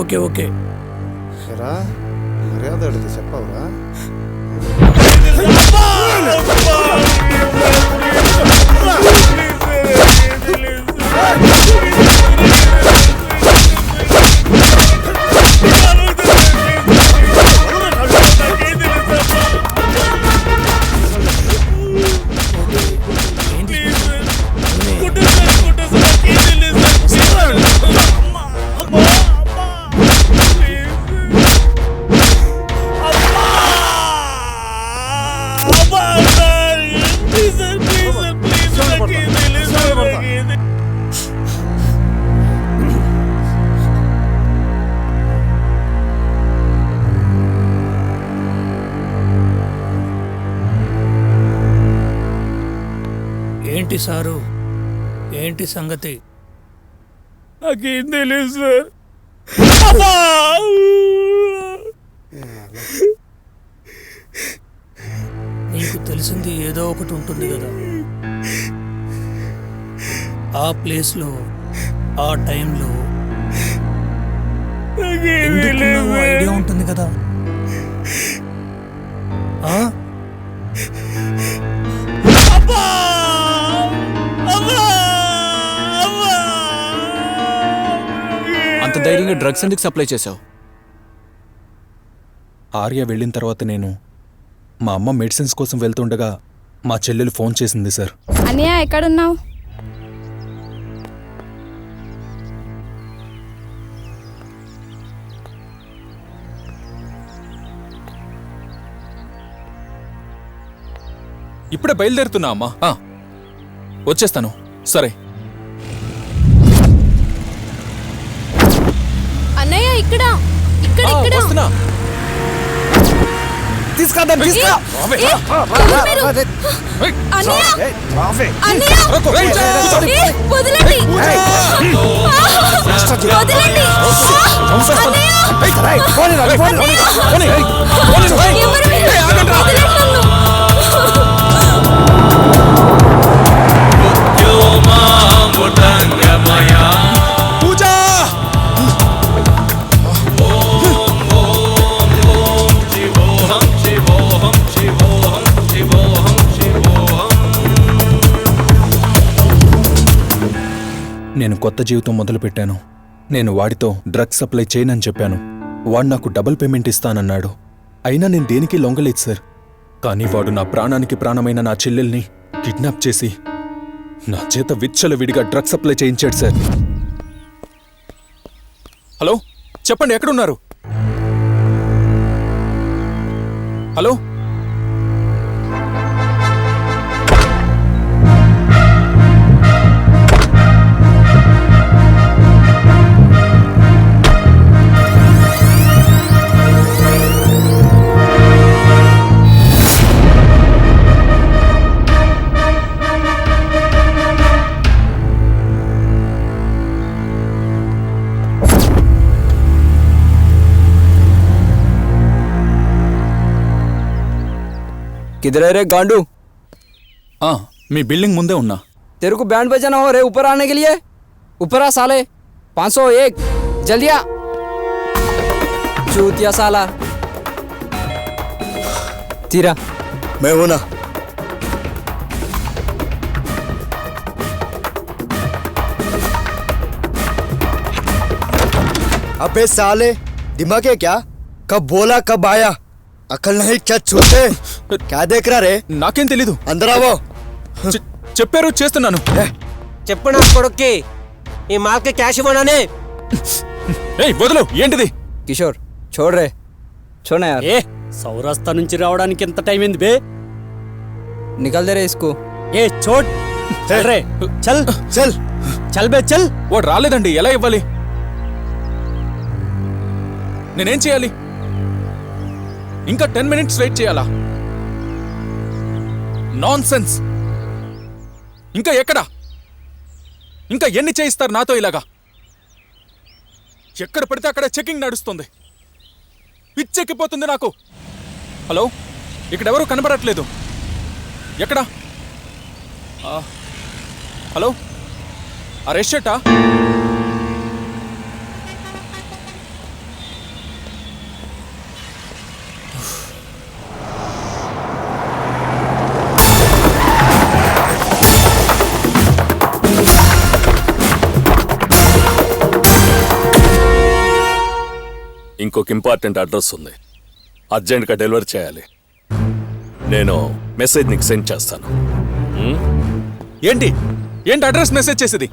okay okay. మర్యాద అడిగితే చెప్పవురా? ఏంటి సారు, ఏంటి సంగతి? నాకేం తెలియదు సార్. నీకు తెలిసింది ఏదో ఒకటి ఉంటుంది కదా. ఆ ప్లేస్లో ఆ టైంలో ఐడియా ఉంటుంది కదా. అంత ధైర్యంగా డ్రగ్స్ ఎందుకు సప్లై చేసావు? ఆర్య వెళ్ళిన తర్వాత నేను మా అమ్మ మెడిసిన్స్ కోసం వెళ్తుండగా మా చెల్లెలు ఫోన్ చేసింది సార్. అన్నయ్య ఎక్కడున్నావు? ఇప్పుడే బయలుదేరుతున్నా అమ్మా. వచ్చేస్తాను. సరే అన్నయ్య ఇక్కడ ఇక్కడ ఇక్కడ తీసుకొద్దాం. వదలండి. పూజా నేను కొత్త జీవితం మొదలుపెట్టాను. నేను వాడితో డ్రగ్స్ సప్లై చేయనని చెప్పాను. వాడు నాకు డబుల్ పేమెంట్ ఇస్తానన్నాడు. అయినా నేను దేనికి లొంగలేదు సార్. కానీ వాడు నా ప్రాణానికి ప్రాణమైన నా చెల్లెల్ని కిడ్నాప్ చేసి నా చేత విచ్చలవిడిగా డ్రగ్స్ సప్లై చేయించాడు సార్. హలో, చెప్పండి, ఎక్కడున్నారు? హలో, किधर है रे गांडू? మీ బిల్డింగ్ ముందే ఉన్నా. तेरे को बैंड बजाना हो रे ऊपर आने के लिए? ऊपर आ साले. 501 जल्दी आ. चूतिया साला. तीरा मैं हूं ना. अबे साले दिमाग है क्या? कब बोला कब आया? अकल नहीं क्या छूटे? क्या देख रहा रे? నాకేం తెలీదు. अंदर आओ. చెప్పారు, చేస్తున్నాను. చెప్పు నా కొడుక్కి ఈ మాల్కి క్యాష్ ఇవ్వనానే. ఏయ్ వదలు, ఏంటిది? किशोर छोड़ रे. छोड़ना यार. ఏ సౌరాస్తా నుంచి రావడానికి ఎంత టైం అయింది బే? निकल दे रे इसको. ఏ చోట్ చల్ రే. చల్ चल చల్ బే చల్. వాడు రాలేదండి, ఎలా ఇవ్వాలి? నేనేం చేయాలి? ఇంకా 10 మినిట్స్ వెయిట్ చేయాలా? Non sense. ఇంకా ఎక్కడా? ఇంకా ఎన్ని చేయిస్తారు నాతో ఇలాగా? ఎక్కడ పడితే అక్కడ చెకింగ్ నడుస్తుంది. పిచ్చెక్కిపోతుంది నాకు. హలో, ఇక్కడెవరూ కనబడట్లేదు. ఎక్కడా? హలో, ఆ రెడ్ షర్టా? ఇంకొక ఇంపార్టెంట్ అడ్రస్ ఉంది, అర్జెంట్గా డెలివరీ చేయాలి. నేను మెసేజ్ నీకు సెండ్ చేస్తాను. ఏంటి ఏంటి అడ్రస్ మెసేజ్ చేసేది?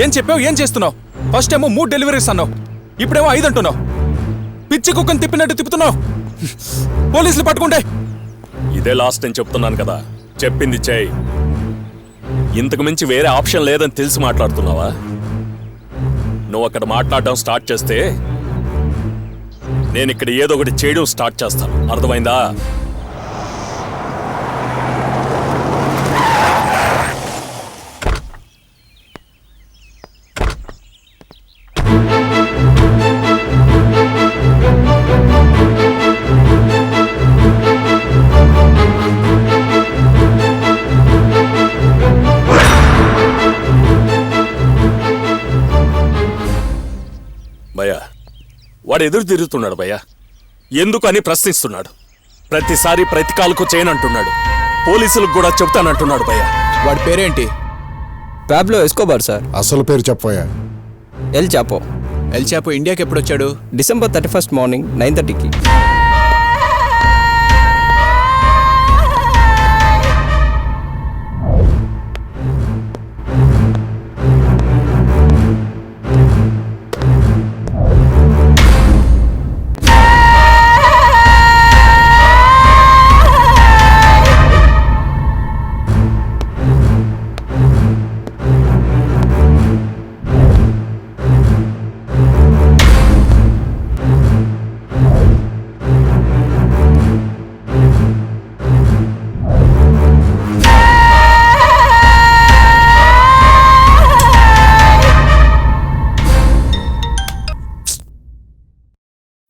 ఏం చెప్పావు, ఏం చేస్తున్నావు? ఫస్ట్ ఏమో 3 డెలివరీస్ అన్నావు, ఇప్పుడేమో 5 అంటున్నావు. పిచ్చి కుక్కను తిప్పినట్టు తిప్పుతున్నావు. పోలీసులు పట్టుకుంటే ఇదే లాస్ట్ నేను చెప్తున్నాను కదా, చెప్పింది చేయి. ఇంతకు మించి వేరే ఆప్షన్ లేదని తెలిసి మాట్లాడుతున్నావా? నువ్వు అక్కడ మాట్లాడడం స్టార్ట్ చేస్తే నేను ఇక్కడ ఏదో ఒకటి చేయడం స్టార్ట్ చేస్తాను, అర్థమైందా? భయ్యా, వాడు ఎదురు తిరుగుతున్నాడు భయ్యా. ఎందుకు అని ప్రశ్నిస్తున్నాడు. ప్రతిసారి ప్రతి కాలుకు చేయనంటున్నాడు. పోలీసులకు కూడా చెప్తానంటున్నాడు భయ్యా. వాడి పేరేంటి? Pablo Escobar sir. అసలు పేరు చెప్పోయా? ఎల్ చాపో. ఎల్ చాపో ఇండియాకి ఎప్పుడు వచ్చాడు? December 31st మార్నింగ్ 9:30కి.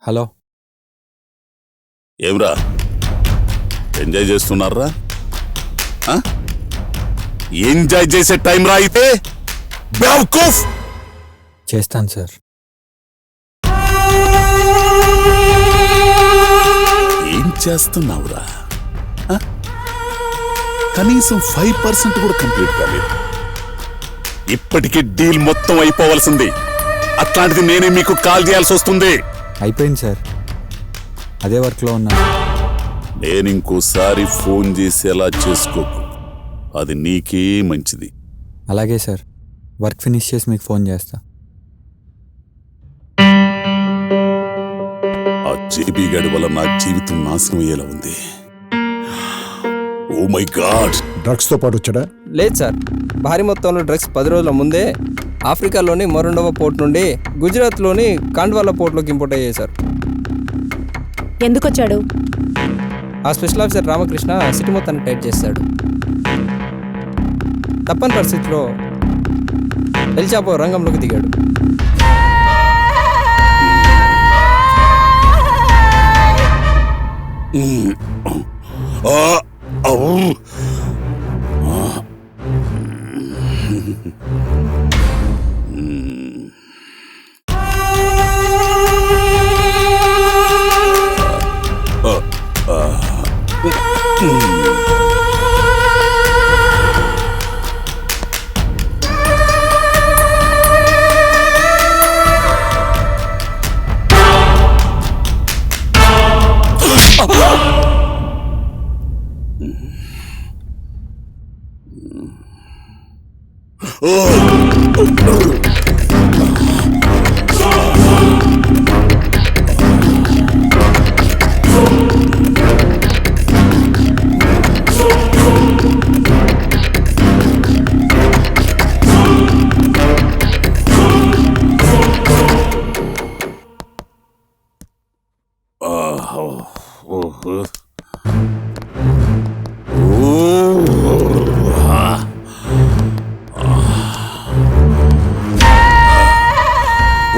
హలో. ఏమ్రా ఎంజాయ్ చేస్తున్నారా? ఎంజాయ్ చేసే టైం రా అయితే. చేస్తాను సార్. ఏం చేస్తున్నావురా? కనీసం 5% కూడా కంప్లీట్ కాలేదు. ఇప్పటికీ డీల్ మొత్తం అయిపోవలసింది. అట్లాంటిది నేనే మీకు కాల్ చేయాల్సి వస్తుంది. అయిపోయింది సార్, అదే వర్క్లో ఉన్నా. నేను ఇంకోసారి ఫోన్ చేసేలా చేసుకోకు, అది నీకే మంచిది. అలాగే సార్, వర్క్ ఫినిష్ చేసి మీకు ఫోన్ చేస్తా. ఆ జేబీ గడి వల్ల నా జీవితం నాశనం అయ్యేలా ఉంది. Oh my God. డ్రగ్స్తో పాటు వచ్చాడా? లేదు సార్, భారీ మొత్తంలో డ్రగ్స్ 10 రోజుల ముందే ఆఫ్రికాలోని మొరండోవా పోర్ట్ నుండి గుజరాత్లోని కాండ్వాలా పోర్ట్లోకి ఇంపోర్ట్ అయ్యాయి సార్. ఎందుకు వచ్చాడు? ఆ స్పెషల్ ఆఫీసర్ రామకృష్ణ సిటీ మొత్తాన్ని టైట్ చేస్తాడు. తప్పని పరిస్థితిలో ఎల్ చాపో రంగంలోకి దిగాడు.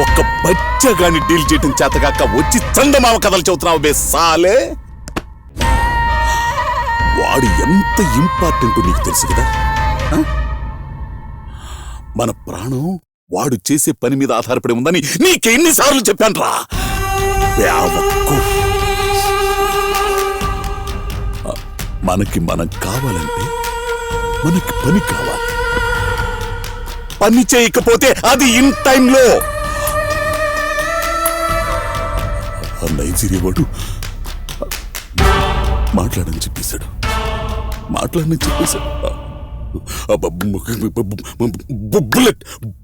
ఒక్క బచ్చగాని డీల్ చేయటం చేతగాక వచ్చి చందమామ కథలు చెబుతున్నావు బే సాలే. వాడు ఎంత ఇంపార్టెంట్ నీకు తెలుసు కదా. మన ప్రాణం వాడు చేసే పని మీద ఆధారపడి ఉందని నీకెన్నిసార్లు చెప్పాను రా. మనకి మనం కావాలంటే మనకి పని కావాలి. పని చేయకపోతే అది ఇన్ టైంలో. నైజీరియా వాడు మాట్లాడని చెప్పేశాడు. బుల్లెట్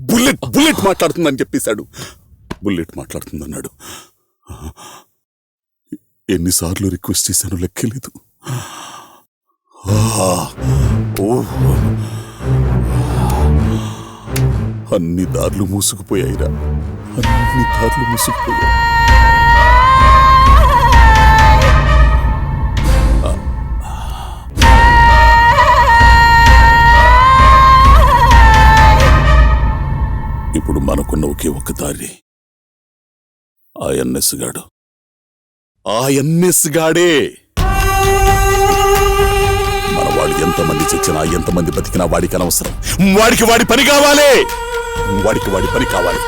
బుల్లెట్ బుల్లెట్ మాట్లాడుతుందని చెప్పేశాడు. బుల్లెట్ మాట్లాడుతుందన్నాడు. ఎన్నిసార్లు రిక్వెస్ట్ చేశాను లెక్కలేదు. అన్ని దారులు మూసుకుపోయాయిరా, అన్ని దారులు మూసుకుపోయాయి. ఇప్పుడు మనకున్న ఒకే ఒక్క దారి ఆ ఎన్ఎస్ గాడు. ఆ ఎన్ఎస్ గాడే. మన వాడు ఎంతమంది చచ్చినా ఎంతమంది బతికినా వాడికి అనవసరం. వాడికి వాడి పని కావాలి. వాడికి వాడి పని కావాలి.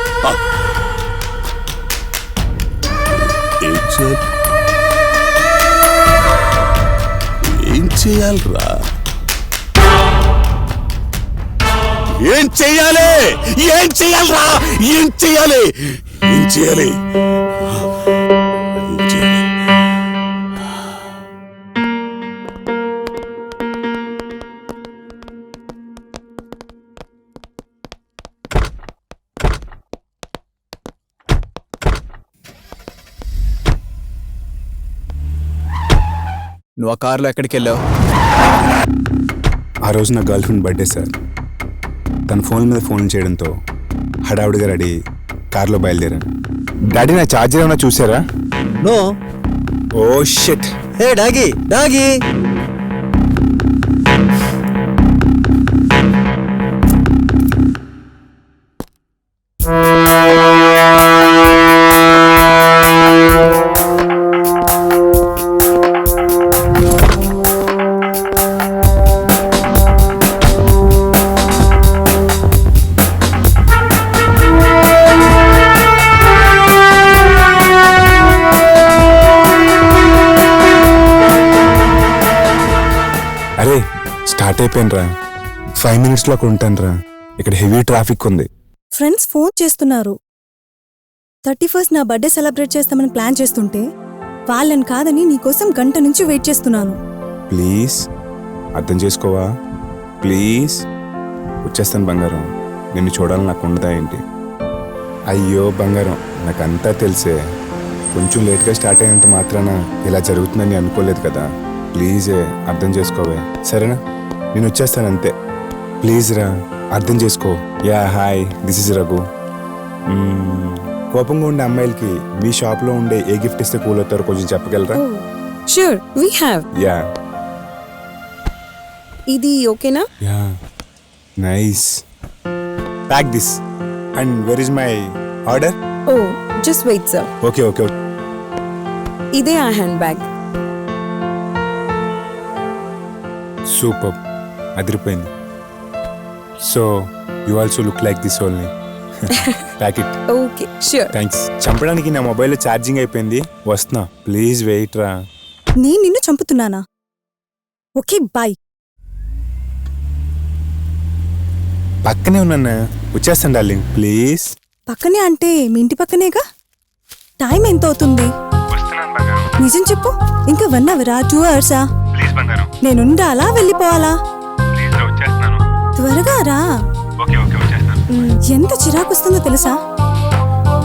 ఏం చేయాలరా? ఏం చెయ్యాలి? ఏం చెయ్యాలరా? ఏం చెయ్యాలి? ఏం చెయ్యాలి? నువ్వు ఆ కార్లో ఎక్కడికి వెళ్ళావు? ఆ రోజు నా గర్ల్ ఫ్రెండ్ బర్త్డే సార్. తన ఫోన్ మీద ఫోన్ చేయడంతో హడావుడిగా రెడీ కార్లో బయలుదేరాను. డాడీ నా ఛార్జర్ ఏమైనా చూసారా? No. Oh shit. Hey doggy doggy. అయిపోయాను 5 minutesలో అక్కడ ఉంటాను ఇక్కడ హెవీ ట్రాఫిక్ ఉంది. ఫ్రెండ్స్ ఫోన్ చేస్తున్నారు. 31st నా బర్త్డే సెలబ్రేట్ చేస్తామని ప్లాన్ చేస్తుంటే వాళ్ళని కాదని నీకోసం గంట నుంచి వెయిట్ చేస్తున్నాను. ప్లీజ్ అర్థం చేసుకోవా ప్లీజ్. వచ్చేస్తాను బంగారం, నిన్ను చూడాలని నాకు ఉండదా ఏంటి? అయ్యో బంగారం, నాకంతా తెలిసే. కొంచెం లేట్గా స్టార్ట్ అయినంత మాత్రాన ఇలా జరుగుతుందని అనుకోలేదు కదా. ప్లీజే అర్థం చేసుకోవే, సరేనా? నేను వచ్చేస్తాను అంతే. ప్లీజ్ రా, అర్థం చేసుకో. Yeah hi, this is Raghu. కోపంగా ఉండే అమ్మాయిలకి మీ షాప్లో ఉండే ఏ గిఫ్ట్ ఇస్తే కూల్ అవుతారో కొంచెం చెప్పగలరా? Sure, we have. యా ఇది ఓకేనా? Yeah nice. Pack this. And where is my order? Oh just wait sir. Okay okay. ఇదే ఆ హ్యాండ్ బ్యాగ్. సూపర్, అదిరిపోయింది. So you also look like this only. Pack it. Okay sure. Thanks. చంపడానికి నా మొబైల్లో charging అయిపోయింది, వస్తున్నా. Please wait రా. నేను నిన్ను చంపుతున్నానా? Okay bye. పక్కనే ఉన్నా, వచ్చేస్తాను డార్లింగ్. ప్లీజ్. పక్కనే అంటే మీ ఇంటి పక్కనేగా. టైం ఎంత అవుతుంది? నిజం చెప్పు, ఇంకా 1 hour 2 hours? నేనుండాలా వెళ్ళిపోవాలా? త్వరగా రా. ఎంత చిరాకు వస్తుందో తెలుసా?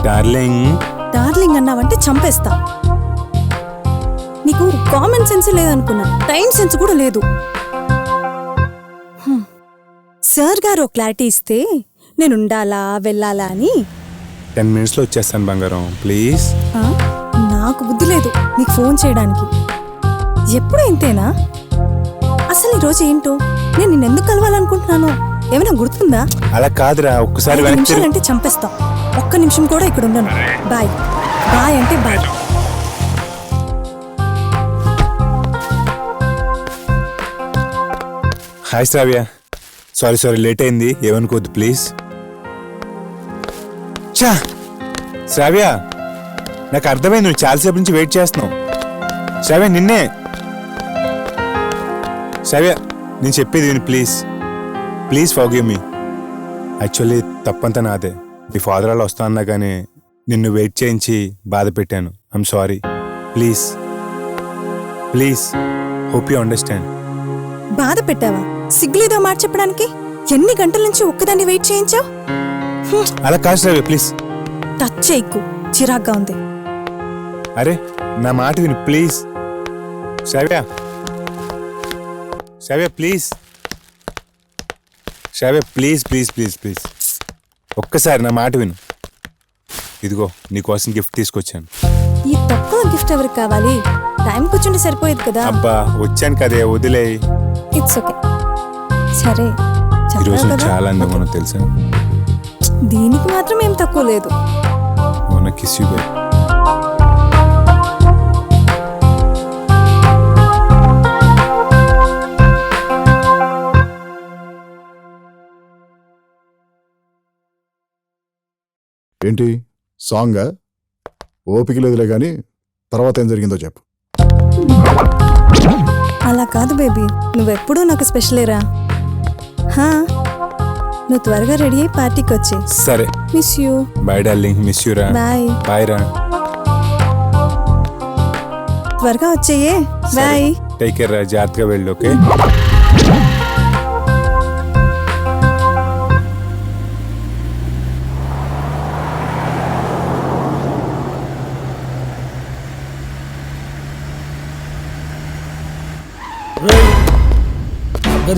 డార్లింగ్ డార్లింగ్ అన్నావంటే చంపేస్తా. నీకు కామన్ సెన్స్ లేదనుకున్నా, టైం సెన్స్ కూడా లేదు. సార్ గారు క్లారిటీ ఇస్తే నేనుండాలా వెళ్ళాలా అని. 10 minutesలో వచ్చేస్తాను బంగారం, ప్లీజ్. నాకు బుద్ధి లేదు నీకు ఫోన్ చేయడానికి. ఎప్పుడు ఇంతేనా? అసలు ఈరోజు ఏంటో, నేను నిన్నెందుకు కలవాలనుకుంటున్నాను ఏమైనా గుర్తుందా? అలా కాదురా, ఒక్కసారి 5 నిమిషాలంటే చంపేస్తా. ఒక్క నిమిషం కూడా ఇక్కడ ఉండను. బాయ్. బాయ్ అంటే బాయ్. హాయ్ శ్రావ్య, సారీ లేట్ అయింది, ఏమనుకోవద్దు ప్లీజ్. చా శ్రావ్య, నాకు అర్థమైంది నువ్వు చాలాసేపు నుంచి వెయిట్ చేస్తున్నావు. శ్రావ్య నిన్నే. శ్రావ్య నేను చెప్పేది విను please. Please forgive me. Actually తప్పంతా నాదే. మీ ఫాదర్ అలా వస్తా అన్నా కానీ నిన్ను వెయిట్ చేయించి బాధ పెట్టాను. I'm sorry. Please please, hope you understand. బాధ పెట్టావా? సిగ్గులేదో మాట చెప్పడానికి? ఎన్ని గంటల నుంచి ఒక్కదాన్ని వెయిట్ చేయించావు? అలా కాదు శ్రావ్య, ప్లీజ్. టచ్ చేయకు, చిరాగ్గా ఉంది. అరే నా మాట విను please. Shravya Shravya please. Shravya please please please please, ఒక్కసారి నా మాట విను. ఇదిగో నీకోసం గిఫ్ట్ తీసుకొచ్చాను. ఈ తక్కువ గిఫ్ట్ ఎవరికి కావాలి? టైం కూర్చుంటే సరిపోయేది కదా. అబ్బా వచ్చాను కదే, వదిలే. It's okay. సరే, ఈరోజు చాలా అందంగా ఉన్నావు తెలుసా? దీనికి మాత్రం ఏం తక్కువ లేదు. అవునా, కిస్ యూ బై. ఏంటి సాంగా? ఓపిక లేదులే కానీ తర్వాత ఏం జరిగిందో చెప్పు. అలా కాదు బేబీ, నువ్వెప్పుడూ నాకు స్పెషలేరా. నువ్వు త్వరగా రెడీ అయ్యి పార్టీకి వచ్చి. సరే, miss you. Bye darling, miss you రా. బాయ్. బాయ్ రా. త్వరగా వచ్చేయే. బాయ్. టేక్ కేర్ రా, జాగ్రత్తగా వెళ్ళు. ఓకే.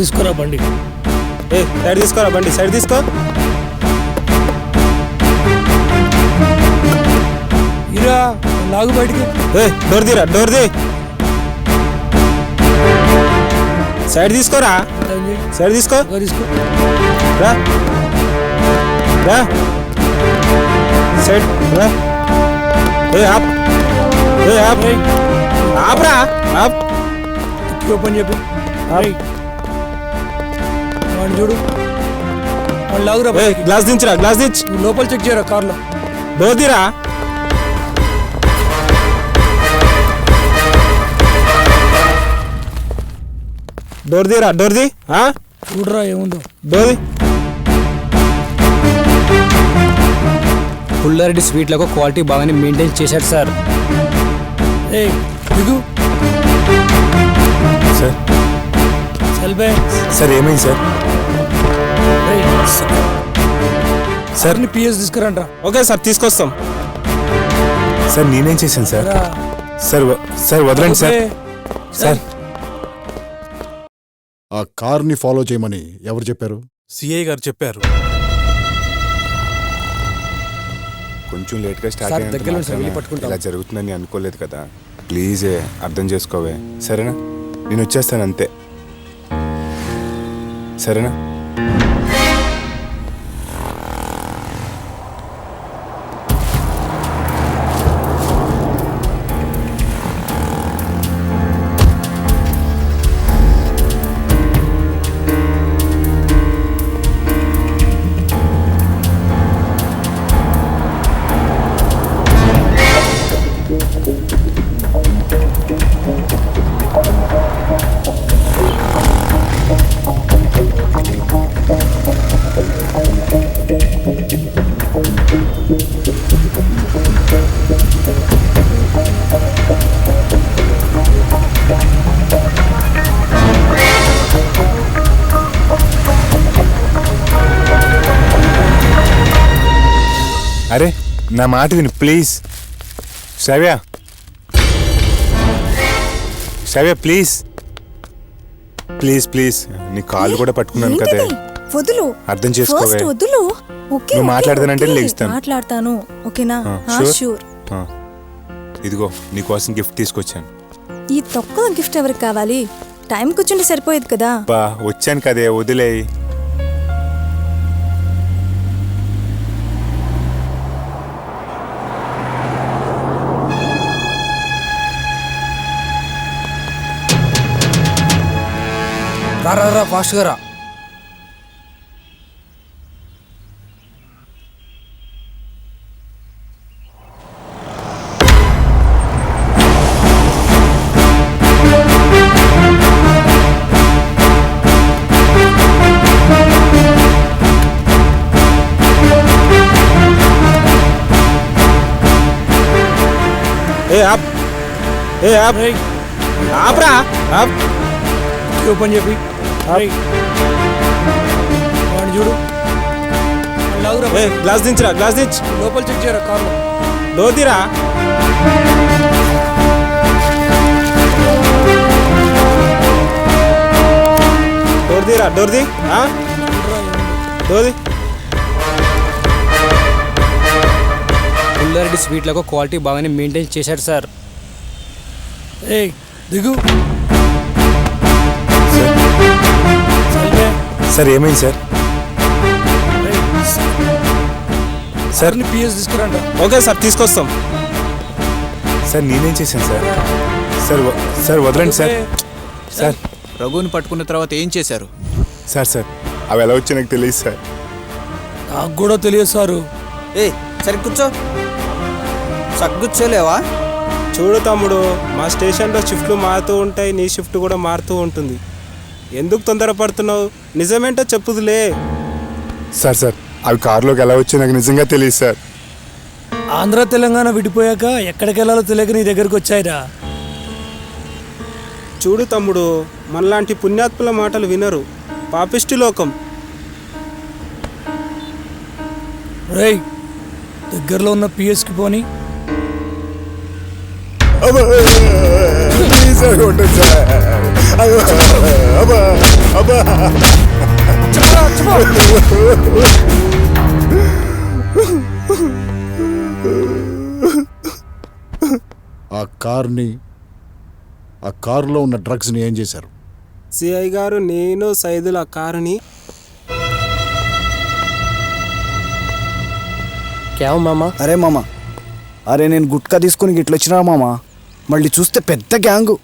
తీసుకోరా బండి. సైడ్ తీసుకోరా బండి, సైడ్ తీసుకో. ఇరా లాగు బయటికి. డోర్ తీరా, డోర్ తీ. సైడ్ తీసుకోరా, సైడ్ తీసుకో. రా రా, సైడ్ రా. ఆప్, ఆప్, ఆప్రా, ఆప్. ఓపెన్ చెప్పు. చూడు, లాగురా. గ్లాస్ దించరా, గ్లాస్ దించు. లోపల చెక్ చేయరా కార్లో. డోర్ తీరా. డోర్ తీరా, డోర్ తీ. చూడరా ఏముందో. డోర్ తీ. పుల్లారెడ్డి స్వీట్లకు క్వాలిటీ బాగానే మెయింటైన్ చేశాడు సార్. ఏయ్ దిగు. సార్ చల్బే. సార్ ఏమైంది సార్? సార్ ని పిఎస్ తీసుకురండి. ఓకే సార్, తీసుకొస్తాం. సార్ నేనేం చేశాను సార్? సార్ వదలండి సార్. సార్ ఆ కార్ని ఫాలో చేయమని ఎవరు చెప్పారు? సిఐ గారు చెప్పారు. కొంచెం లేట్గా స్టార్ట్ సార్, దగ్గరలో సార్, వెళ్ళి అయ్యింది. పట్టుకుంటాం. ఇలా జరుగుతుందని అనుకోలేదు కదా. ప్లీజే అర్థం చేసుకోవే, సరేనా? నేను వచ్చేస్తాను అంతే, సరేనా? అరే నా మాట విను please. Shravya, Shravya please please please, నీ కాళ్ళు కూడా పట్టుకున్నాను కదే. వదులు, అర్థం చేసుకోవే. ఫస్ట్ వదులు. ఓకే, నువ్వు ఓకే, మాట్లాడతానంటే ఓకే. లెగిస్తాను. మాట్లాడతాను, ఓకేనా? షూర్? షూర్. ఇదిగో నీకోసం గిఫ్ట్ తీసుకొచ్చాను. ఈ తొక్క గిఫ్ట్ ఎవరికి కావాలి? టైం కూర్చుంటే సరిపోయేది కదా. బా వచ్చాను కదే, వదిలేయి. రా ఫాస్ట్గా రా. ఆప్రా, ఓపెన్ చెప్పి వాడిని చూడు. గ్లాస్ దించరా, గ్లాస్ దించు. లోపల చెక్ చేయరా కార్లో. డోర్ తీరా. డోర్ తీరా, డోర్ తీ. డోర్ తీ. పుల్లారెడ్డి స్వీట్లకు క్వాలిటీ బాగానే మెయింటైన్ చేశాడు సార్. ఏయ్ దిగు. సార్ ఏమైంది సార్? సార్ ని పిఎస్ తీసుకురండి. ఓకే సార్, తీసుకొస్తాం. సార్ నేనేం చేశాను సార్? సార్ వదలండి సార్. సార్ రఘుని పట్టుకున్న తర్వాత ఏం చేశారు? సార్ అవి ఎలా వచ్చి నాకు తెలియదు సార్. నాకు కూడా తెలియదు సారు. సరే కూర్చో. సగ్గుచ్చోలేవా? చూడు తమ్ముడు, మా స్టేషన్లో షిఫ్ట్లు మారుతూ ఉంటాయి, నీ షిఫ్ట్ కూడా మారుతూ ఉంటుంది. ఎందుకు తొందరపడుతున్నావు? నిజమేంటో చెప్పుదులే. సార్ అవి కారులోకి ఎలా వచ్చి నాకు నిజంగా తెలియదు సార్. ఆంధ్ర తెలంగాణ విడిపోయాక ఎక్కడికి వెళ్ళాలో తెలియక నీ దగ్గరికి వచ్చాయిరా. చూడు తమ్ముడు, మనలాంటి పుణ్యాత్ముల మాటలు వినరు, పాపిష్టి లోకం. రేయ్, దగ్గరలో ఉన్న పిఎస్కి పోని. ఆ కారులో ఉన్న డ్రగ్స్ని ఏం చేశారు? సిఐ గారు, నేను సైదుల కారుని అరే మామా, అరే నేను గుట్కా తీసుకుని ఇట్లా వచ్చినా మామా. మళ్ళీ చూస్తే పెద్ద గ్యాంగు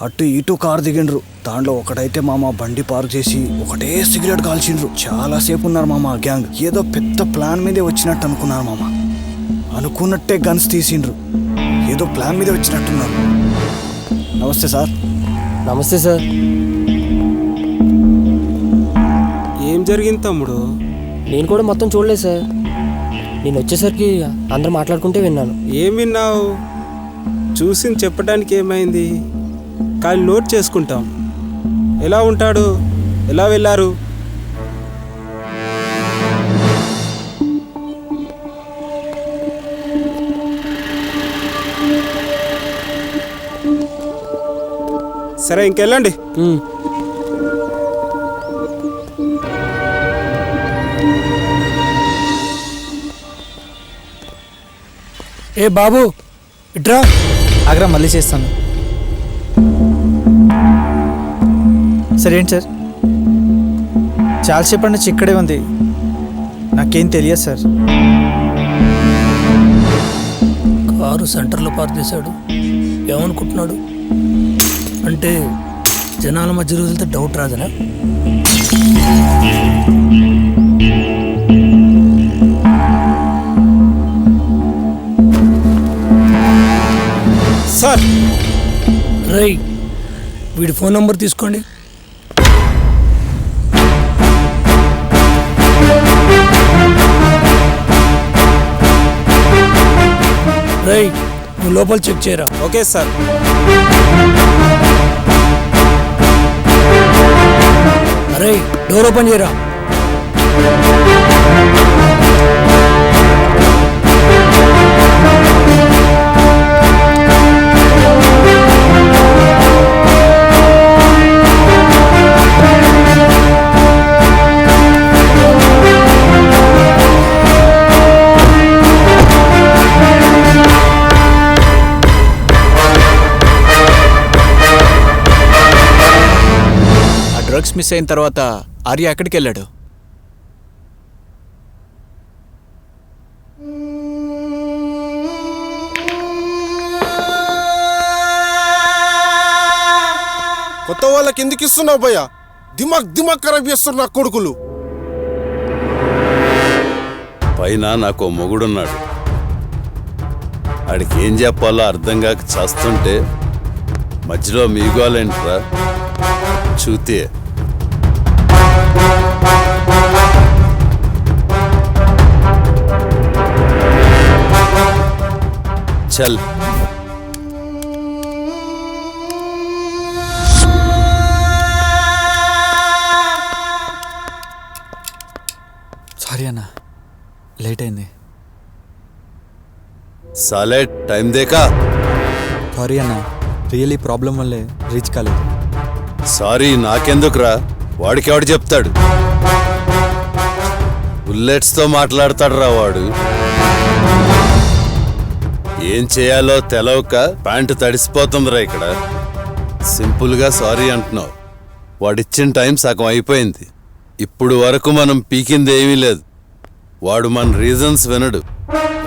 అటు ఇటు కారు దిగిండ్రు. దాంట్లో ఒకటైతే మామ బండి పార్క్ చేసి ఒకటే సిగరెట్ కాల్చిండ్రు. చాలాసేపు ఉన్నారు మామ గ్యాంగ్. ఏదో పెద్ద ప్లాన్ మీదే వచ్చినట్టు అనుకున్నారు మామ. అనుకున్నట్టే గన్స్ తీసిండ్రు. ఏదో ప్లాన్ మీదే వచ్చినట్టున్నారు. నమస్తే సార్. నమస్తే సార్. ఏం జరిగింది తమ్ముడు? నేను కూడా మొత్తం చూడలేదు సార్. నేను వచ్చేసరికి అందరూ మాట్లాడుకుంటే విన్నాను. ఏం విన్నావు? చూసి చెప్పడానికి ఏమైంది? కానీ నోట్ చేసుకుంటాం. ఎలా ఉంటాడు? ఎలా వెళ్ళారు? సరే ఇంకెళ్ళండి. ఏ బాబు ఇట్రా. ఆగ్రా మళ్ళీ చేస్తాను. సరే ఏంటి సార్? చాలాసేపటి నుంచి ఇక్కడే ఉంది. నాకేం తెలియదు సార్. కారు సెంటర్లో పార్క్ చేశాడు. ఏమనుకుంటున్నాడు? అంటే జనాల మధ్య రోజులతో డౌట్ రాదనా? సార్ రై, వీడి ఫోన్ నంబర్ తీసుకోండి. రై, నువ్వు లోపల చెక్ చేయరా. Okay sir. అరే, డోర్ ఓపెన్ చేయరా. డ్రగ్స్ మిస్ అయిన తర్వాత ఆర్య ఎక్కడికి వెళ్ళాడు? కొత్త వాళ్ళకి ఎందుకు ఇస్తున్నావు భయ్యా? దిమాగ్ ఖరాబ్ చేస్తున్నా కొడుకులు. పైన నాకు మొగుడున్నాడు. ఆడికి ఏం చెప్పాలో అర్థం కాక చేస్తుంటే మధ్యలో మీగోలేంట్రా చూతే. చల్. సారీ అన్న, లేట్ అయింది. సాలే టైం దేకా. సారీ అన్న, రియల్లీ ప్రాబ్లం వల్లే రీచ్ కాలేదు. సారీ నాకెందుకురా, వాడికెవడు చెప్తాడు? బుల్లెట్స్తో మాట్లాడతాడు రా వాడు. ఏం చేయాలో తెలవక ప్యాంటు తడిసిపోతుందిరా ఇక్కడ. సింపుల్గా సారీ అంటున్నావు. వాడిచ్చిన టైం సగం అయిపోయింది. ఇప్పుడు వరకు మనం పీకింది ఏమీ లేదు. వాడు మన రీజన్స్ వినడు,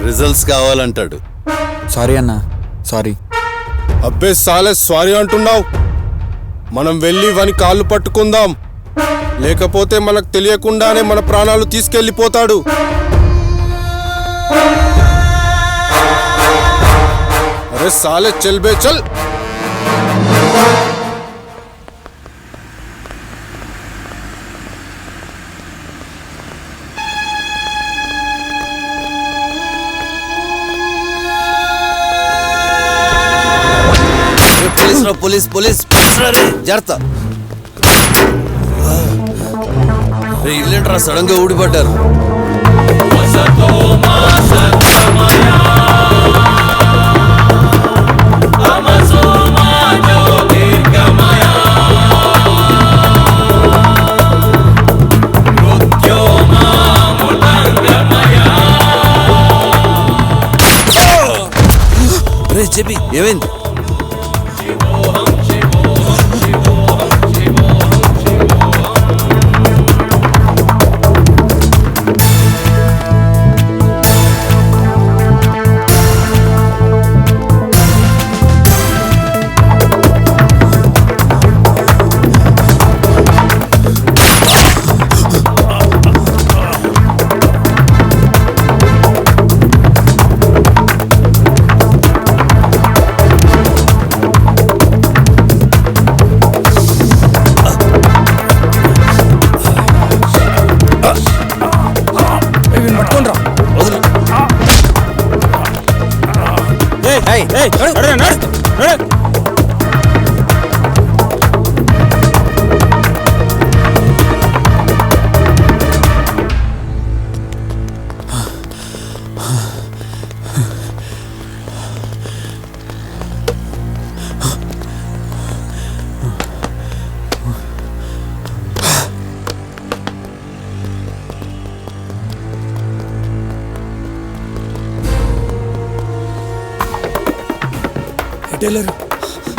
రిజల్ట్స్ కావాలంటాడు. సారీ అన్న, సారీ. అబ్బే సాలే సారీ అంటున్నావు. మనం వెళ్ళి వాని కాళ్ళు పట్టుకుందాం, లేకపోతే మనకు తెలియకుండానే మన ప్రాణాలు తీసుకెళ్ళిపోతాడు. అరే సాలే చల్ బే చల్. పోలీస్ పోలీస్ జాగ్రత్త. ఇల్లేంట్రా సడన్ గా ఊడిపడ్డారు. చెప్పి ఏమైంది?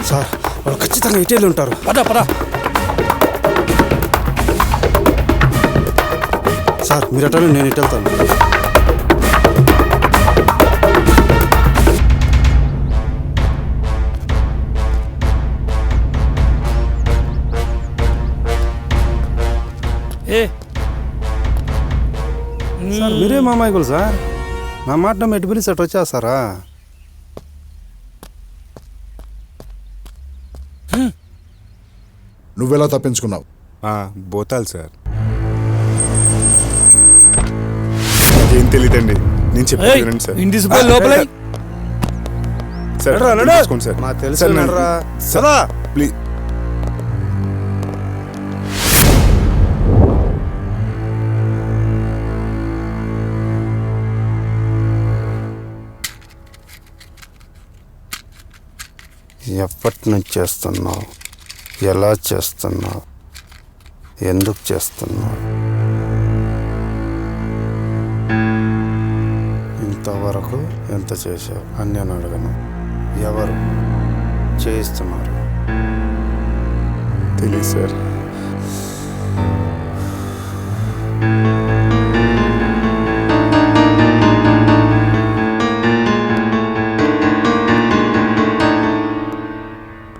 సార్ వాళ్ళు ఖచ్చితంగా ఇటేళ్ళు ఉంటారు. పద పద. సార్ మీరు అటలు, నేను ఇటు వెళ్తాను. సార్ మీరే మామాయికులు సార్, నా మాట మెట్టు పిలిచి అటు వచ్చేస్తారా? నువ్వెలా తప్పించుకున్నావు? బోతాలు సార్. ఏం తెలియదండి, నేను చెప్పాను సార్. సార్ మా తెలుసు సదా ప్లీజ్. ఎప్పటి నుంచి చేస్తున్నావు, ఎలా చేస్తున్నావు, ఎందుకు చేస్తున్నావు? ఇంతవరకు ఎంత చేశావు అని నేను అడగను. ఎవరు చేయిస్తున్నారు? తెలియదు సార్.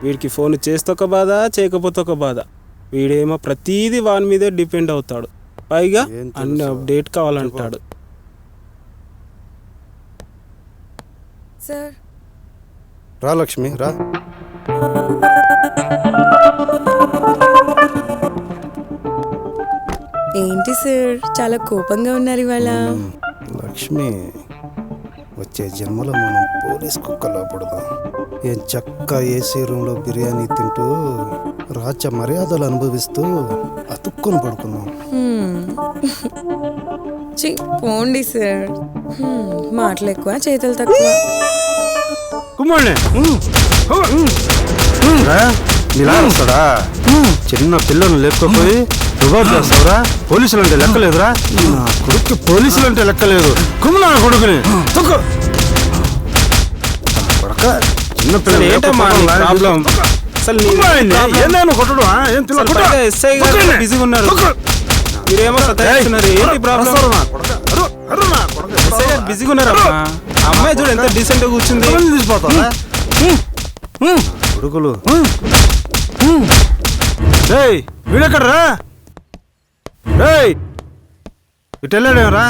వీడికి ఫోన్ చేస్తే ఒక బాధ, చేయకపోతే ఒక బాధ. వీడేమో ప్రతీది వాని మీదే డిపెండ్ అవుతాడు, పైగా అన్ని అప్డేట్ కావాలంటాడు. సార్ రా లక్ష్మి రా. ఏంటి సార్ చాలా కోపంగా ఉన్నారు ఇవాళ? లక్ష్మి, వచ్చే జన్మలో మనం పోలీస్ కుక్కలో పడదాం. ఏం చక్క ఏసీ రూమ్లో బిర్యానీ తింటూ రాజ మర్యాదలు అనుభవిస్తూ అతుక్కొని పడుకున్నాం. పోండి సార్, మాటలు ఎక్కువ చేతులు తక్కువ. ఇలా వస్తాడా? చిన్న పిల్లలు లేకపోయి రుబాబు చేస్తావురా? పోలీసులు అంటే లెక్కలేదురా? నా కొడుకు పోలీసులు అంటే లెక్కలేదు. కుమ్మనా కొడుకుని చిన్న పిల్లలు ఎస్ఐ గారు బిజీగా ఉన్నారు, మీరేమో సతాయిస్తున్నారు. ఏంటి ప్రాబ్లం? ఎస్ఐ గారు బిజీగా ఉన్నారమ్మా. అమ్మాయి చూడు ఎంత డీసెంట్ గా కూర్చుంది. కొడుకులు వీడెక్కడరా? ఇటు వెళ్ళాడేమరా?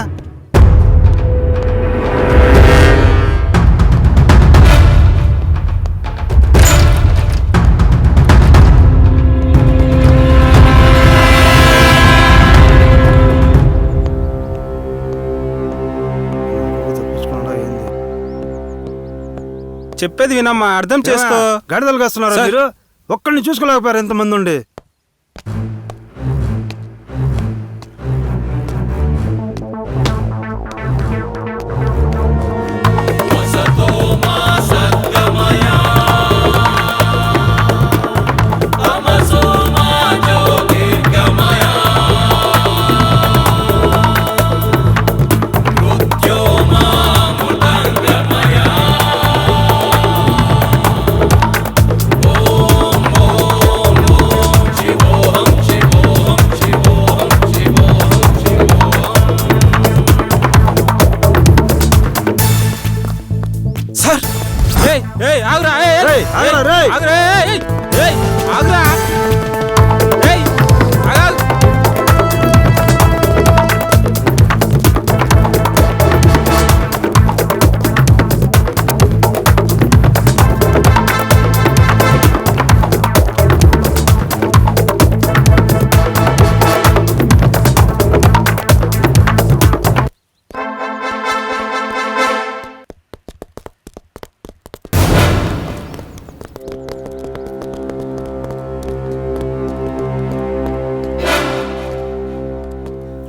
చెప్పేది వినమ్మా, అర్థం చేసుకో. గాడిదలు కాస్తున్నారా మీరు? ఒక్కడిని చూసుకోలేకపోయారు ఎంతమంది ఉండి.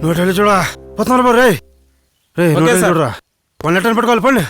నువ్వు వెళ్ళి చూడా పోతున్నారు రే రే చూడరా వాళ్ళు ఎట్టని పట్టుకోవాలి పండి.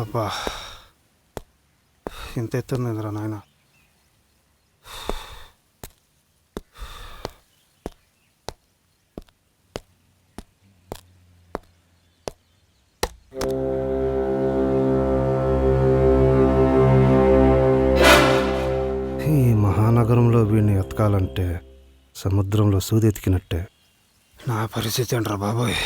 అబ్బా ఇంత ఎత్తున్నదిరా నాయన. ఈ మహానగరంలో వీడిని ఎతకాలంటే సముద్రంలో సూది ఎతికినట్టే. నా పరిస్థితి ఏంట్రా బాబోయ్.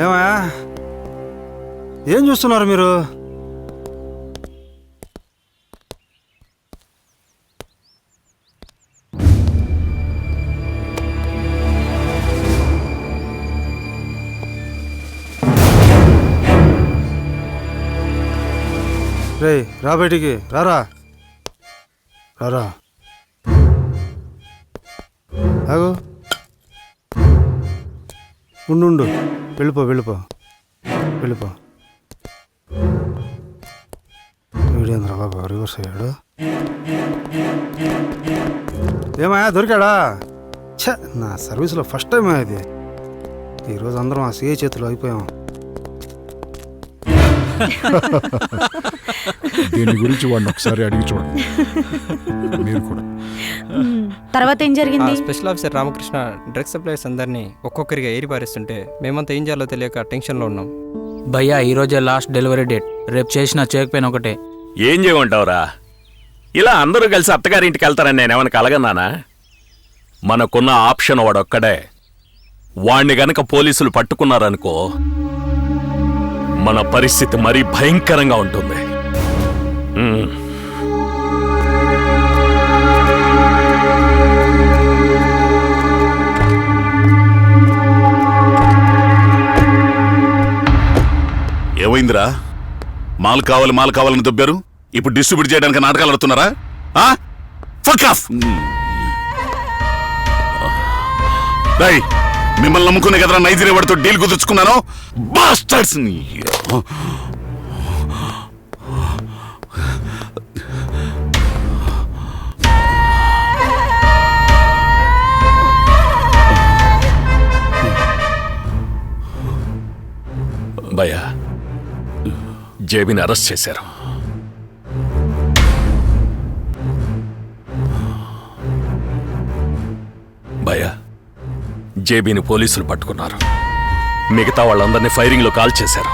ఏమయ్యా ఏం చూస్తున్నారు మీరు? రే రా బయటికి రారా రారా ఆగు ఉండు వెళ్ళిపో వెళ్ళిపో వెళ్ళిపో. వీడేంద్ర బాబా రివర్స్ అయ్యాడు. ఏమయ్యా దొరికాడా? ఛ నా సర్వీస్లో ఫస్ట్ టైం ఇది. ఈరోజు అందరం ఆ సిఐ చేతిలో అయిపోయాం. దీని గురించి వాడిని ఒకసారి అడిగి చూడండి. మీరు కూడా. తర్వాత ఏం జరిగింది? Special officer Ramakrishna drugs suppliers అందరినీ ఒక్కొక్కరిగా ఏరిపారేస్తుంటే మేమంతా ఏం చేయాలో తెలియక టెన్షన్లో ఉన్నాం. భయ్యా ఈరోజే లాస్ట్ డెలివరీ డేట్. రేపు చేసినా చేయకపోయినా ఒకటే. ఏం చేయమంటావురా? ఇలా అందరూ కలిసి అత్తగారింటికి వెళ్తారని నేనేమైనా కలగన్నానా? మనకున్న ఆప్షన్ వాడొక్కడే. వాణ్ణి గనక పోలీసులు పట్టుకున్నారనుకో మన పరిస్థితి మరీ భయంకరంగా ఉంటుంది. ఏమైందిరా? మాల్ కావాలని దొబ్బారు. ఇప్పుడు డిస్ట్రిబ్యూట్ చేయడానికి నాటకాలు ఆడుతున్నారా? మిమ్మల్ని నమ్ముకునే కదరా నైజీరియా వాడితో డీల్ కుదుర్చుకున్నాను. బాస్టర్స్. భయ్యా జేబీని అరెస్ట్ చేశారు. భయ్యా జేబీని పోలీసులు పట్టుకున్నారు. మిగతా వాళ్ళందరినీ ఫైరింగ్లో కాల్ చేశారు.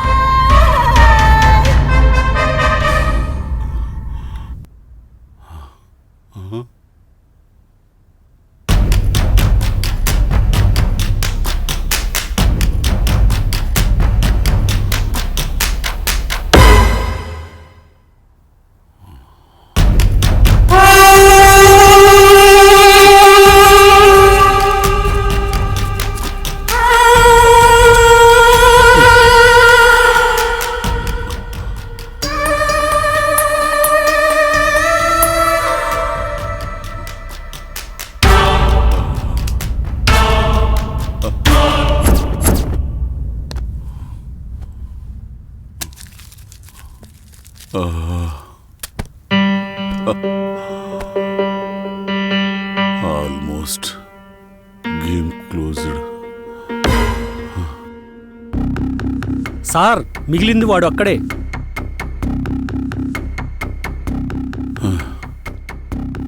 Almost game closed. సార్ మిగిలింది వాడు అక్కడే.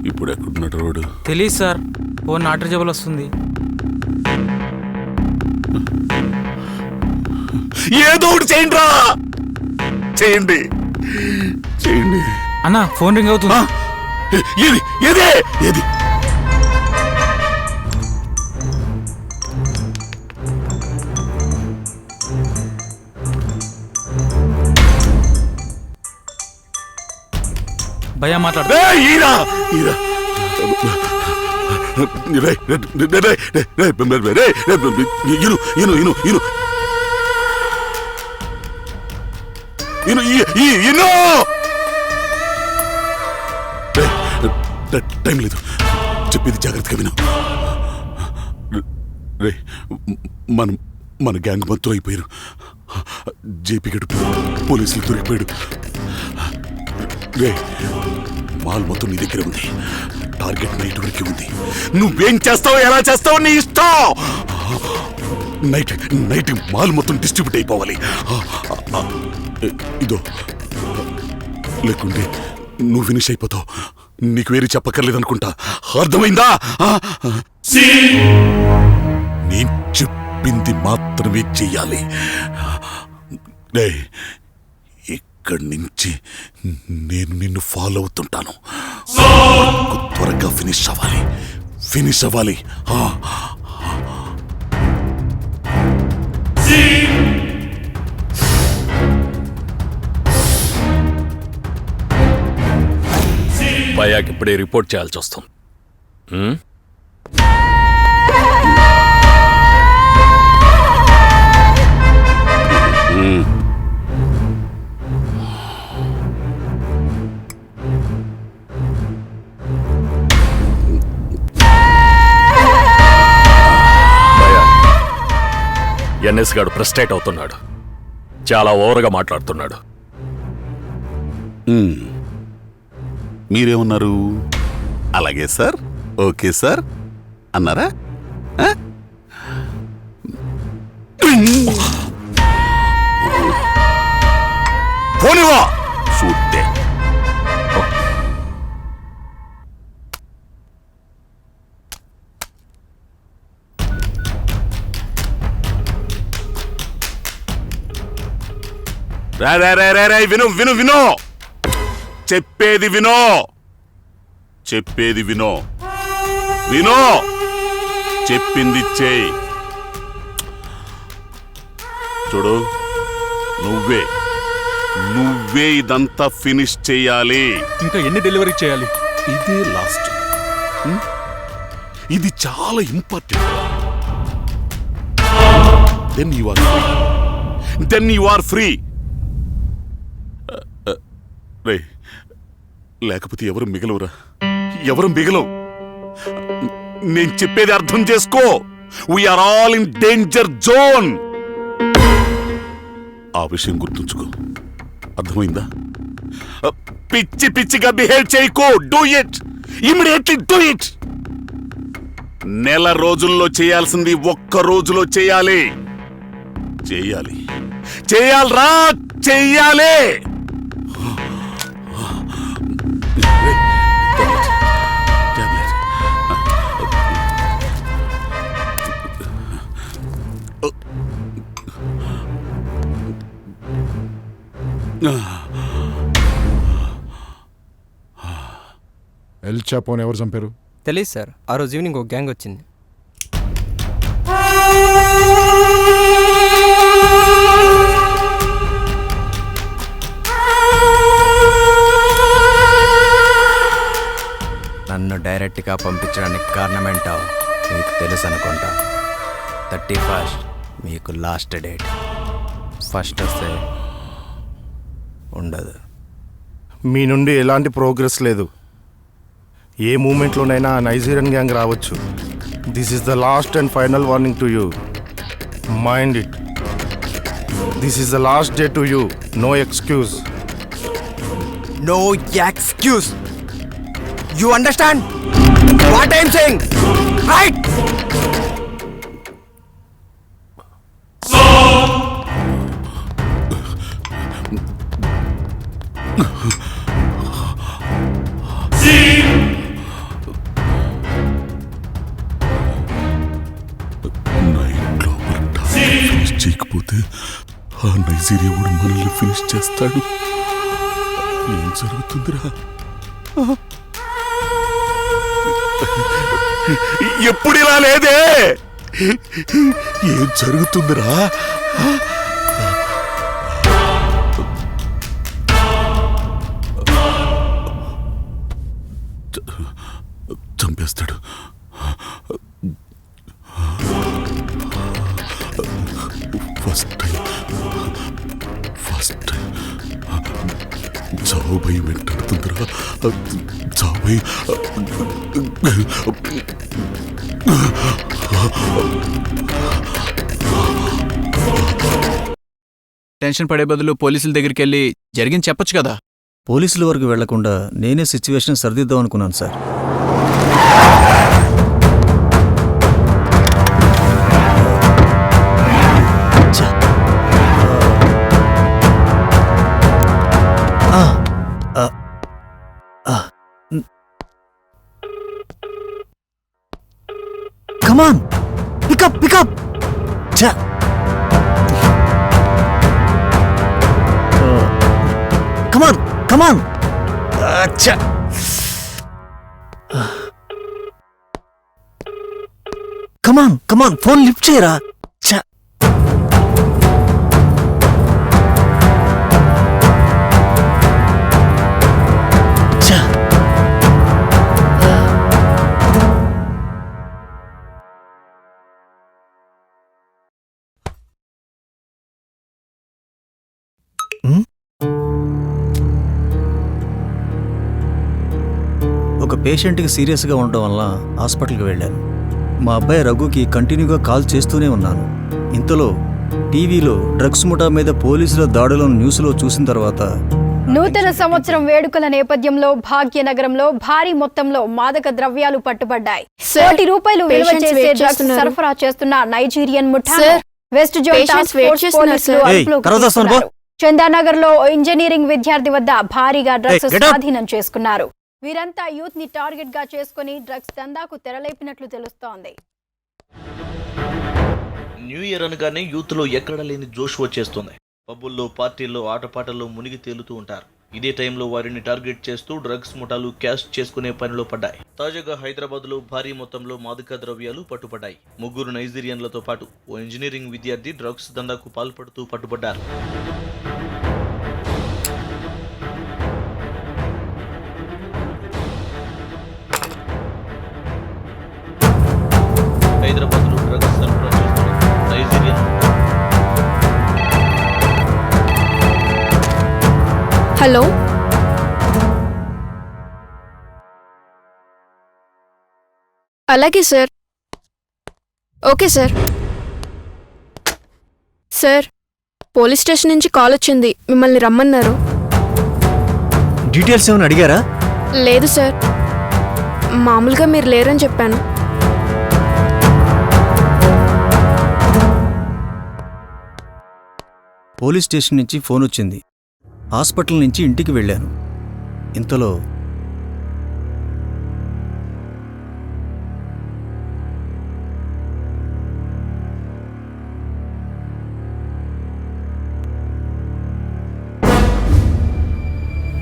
ఇప్పుడు ఎక్కడున్నాడు వాడు? తెలియదు సార్, ఫోన్ నాట్ రీచబుల్ వస్తుంది. ఏదో ఒకటి చేయండి రా, చేయండి చేయండి. అన్నా ఫోన్ రింగ్ అవుతుంది. ఏది ఏది ఏది? భయ్యా మాట్లాడు. ఈరా ఈరా టైం లేదు, చెప్పేది జాగ్రత్తగా విను. రే మన గ్యాంగ్ మొత్తం అయిపోయారు. జేపీ గడు పోలీసులు దొరికిపోయాడు. రే మాల్ మొత్తం నీ దగ్గర ఉంది, టార్గెట్ నైట్ వరకు ఉంది. నువ్వేం చేస్తావో ఎలా చేస్తావో నీ ఇష్టం. నైట్ మాల్ మొత్తం డిస్ట్రిబ్యూట్ అయిపోవాలి. ఇదో లేకుంటే నువ్వు ఫినిష్ అయిపోతావు. నీకు వేరే చెప్పక్కర్లేదనుకుంటా, అర్థమైందా? నేను చెప్పింది మాత్రమే చెయ్యాలి. ఇక్కడి నుంచి నేను నిన్ను ఫాలో అవుతుంటాను. త్వరగా ఫినిష్ అవ్వాలి. భయాకి ఇప్పుడే రిపోర్ట్ చేయాల్సి వస్తుంది. ఎన్ఎస్ గాడు ఫ్రస్ట్రేట్ అవుతున్నాడు, చాలా ఓవర్గా మాట్లాడుతున్నాడు. మీరేమన్నారు? అలాగే సార్, ఓకే సార్ అన్నారా? పోనివా చూస్తే విను. చెప్పేది వినో. చెప్పింది చేయి. చూడు, నువ్వే ఇదంతా ఫినిష్ చేయాలి. ఇంకా ఎన్ని డెలివరీ చేయాలి? ఇదే లాస్ట్. ఇది చాలా important. Then you are free. రే, లేకపోతే ఎవరు మిగలవు. నేను చెప్పేది అర్థం చేసుకో. We're all in danger zone. ఆ విషయం గుర్తుంచుకో, అర్థమైందా? పిచ్చిగా బిహేవ్ చేయకో. Do it immediately, do it. నెల రోజుల్లో చేయాల్సింది 1 రోజులో చేయాలి. చేయాలరా, చెయ్యాలి. ఎల్ చాపోని ఎవరు చంపారు? తెలియదు సార్. ఆ రోజు ఈవినింగ్ ఒక గ్యాంగ్ వచ్చింది. నన్ను డైరెక్ట్గా పంపించడానికి కారణమేంటో మీకు తెలుసు అనుకుంటా. 31st మీకు లాస్ట్ డేట్. ఫస్ట్ వస్తే ఉండదు. మీ నుండి ఎలాంటి ప్రోగ్రెస్ లేదు. ఏ మూమెంట్లోనైనా నైజీరియన్ గ్యాంగ్ రావచ్చు. This is the last and final warning to you. Mind it. This is the last day to you. No excuse. No excuse. You understand what I am saying? Right? Finish చేయకపోతే ఆ Nigeria వాడు మనల్ని finish చేస్తాడు. ఏం జరుగుతుందిరా? ఎప్పుడు ఇలా లేదే. ఏం జరుగుతుందిరా? చంపేస్తాడు. ఫస్ట్ టైం చావు భయం వెంటాడుతుందిరా. చావు భయం. టెన్షన్ పడే బదులు పోలీసుల దగ్గరికి వెళ్ళి జరిగింది చెప్పొచ్చు కదా. పోలీసుల వరకు వెళ్లకుండా నేనే సిచ్యువేషన్ సరిదిద్దాం అనుకున్నాను sir. Come on! Pick up! Cha! Come on! Cha! Come on! Phone lift cheyra. Cha! Cha! ఒక పేషెంట్కి సీరియస్గా ఉండడం వల్ల హాస్పిటల్కి వెళ్ళాను. మా అబ్బాయి రఘుకి కంటిన్యూగా కాల్ చేస్తూనే ఉన్నాను. ఇంతలో టీవీలో డ్రగ్స్ ముఠా మీద పోలీసుల దాడులను న్యూస్లో చూసిన తర్వాత నూతన సంవత్సరం వేడుకల నేపథ్యంలో భాగ్యనగరంలో భారీ మొత్తంలో మాదక ద్రవ్యాలు పట్టుబడ్డాయి. కోటి రూపాయలు విలువ చేసే డ్రగ్స్ సరఫరా చేస్తున్న నైజీరియన్ ముఠా వెస్ట్ జోన్ టాస్క్ ఫోర్స్ పోలీసులు అదుపులోకి తీసుకున్నారు. చందానగర్ లో ఇంజనీరింగ్ విద్యార్థి వద్ద భారీగా డ్రగ్స్ స్వాధీనం చేసుకున్నారు. వీరంతా యూత్ ని టార్గెట్ గా చేసుకుని డ్రగ్స్ దందాకు తెరలేపినట్లు తెలుస్తోంది. న్యూ ఇయర్ అనగానే యూత్ లో ఎక్కడ లేని జోష్ వచ్చేస్తుంది. పబ్బుల్లో, పార్టీల్లో, ఆటపాటల్లో మునిగి తేలుతూ ఉంటారు. ఇదే టైంలో వారిని టార్గెట్ చేస్తూ డ్రగ్స్ ముఠాలు క్యాష్ చేసుకునే పనిలో పడ్డాయి. తాజాగా హైదరాబాద్ లో భారీ మొత్తంలో మాదక ద్రవ్యాలు పట్టుబడ్డాయి. 3 నైజీరియన్లతో పాటు ఓ ఇంజనీరింగ్ విద్యార్థి డ్రగ్స్ దందాకు పాల్పడుతూ పట్టుబడ్డారు. హైదరాబాద్ లో డ్రగ్స్ సరఫరా చేస్తున్న నైజీరియన్. హలో, అలాగే sir. Okay sir. Sir, police station నుంచి కాల్ వచ్చింది, మిమ్మల్ని రమ్మన్నారు. డీటెయిల్స్ ఏమైనా అడిగారా? లేదు సార్, మామూలుగా మీరు లేరని చెప్పాను. పోలీస్ స్టేషన్ నుంచి ఫోన్ వచ్చింది. హాస్పిటల్ నుంచి ఇంటికి వెళ్ళాను. ఇంతలో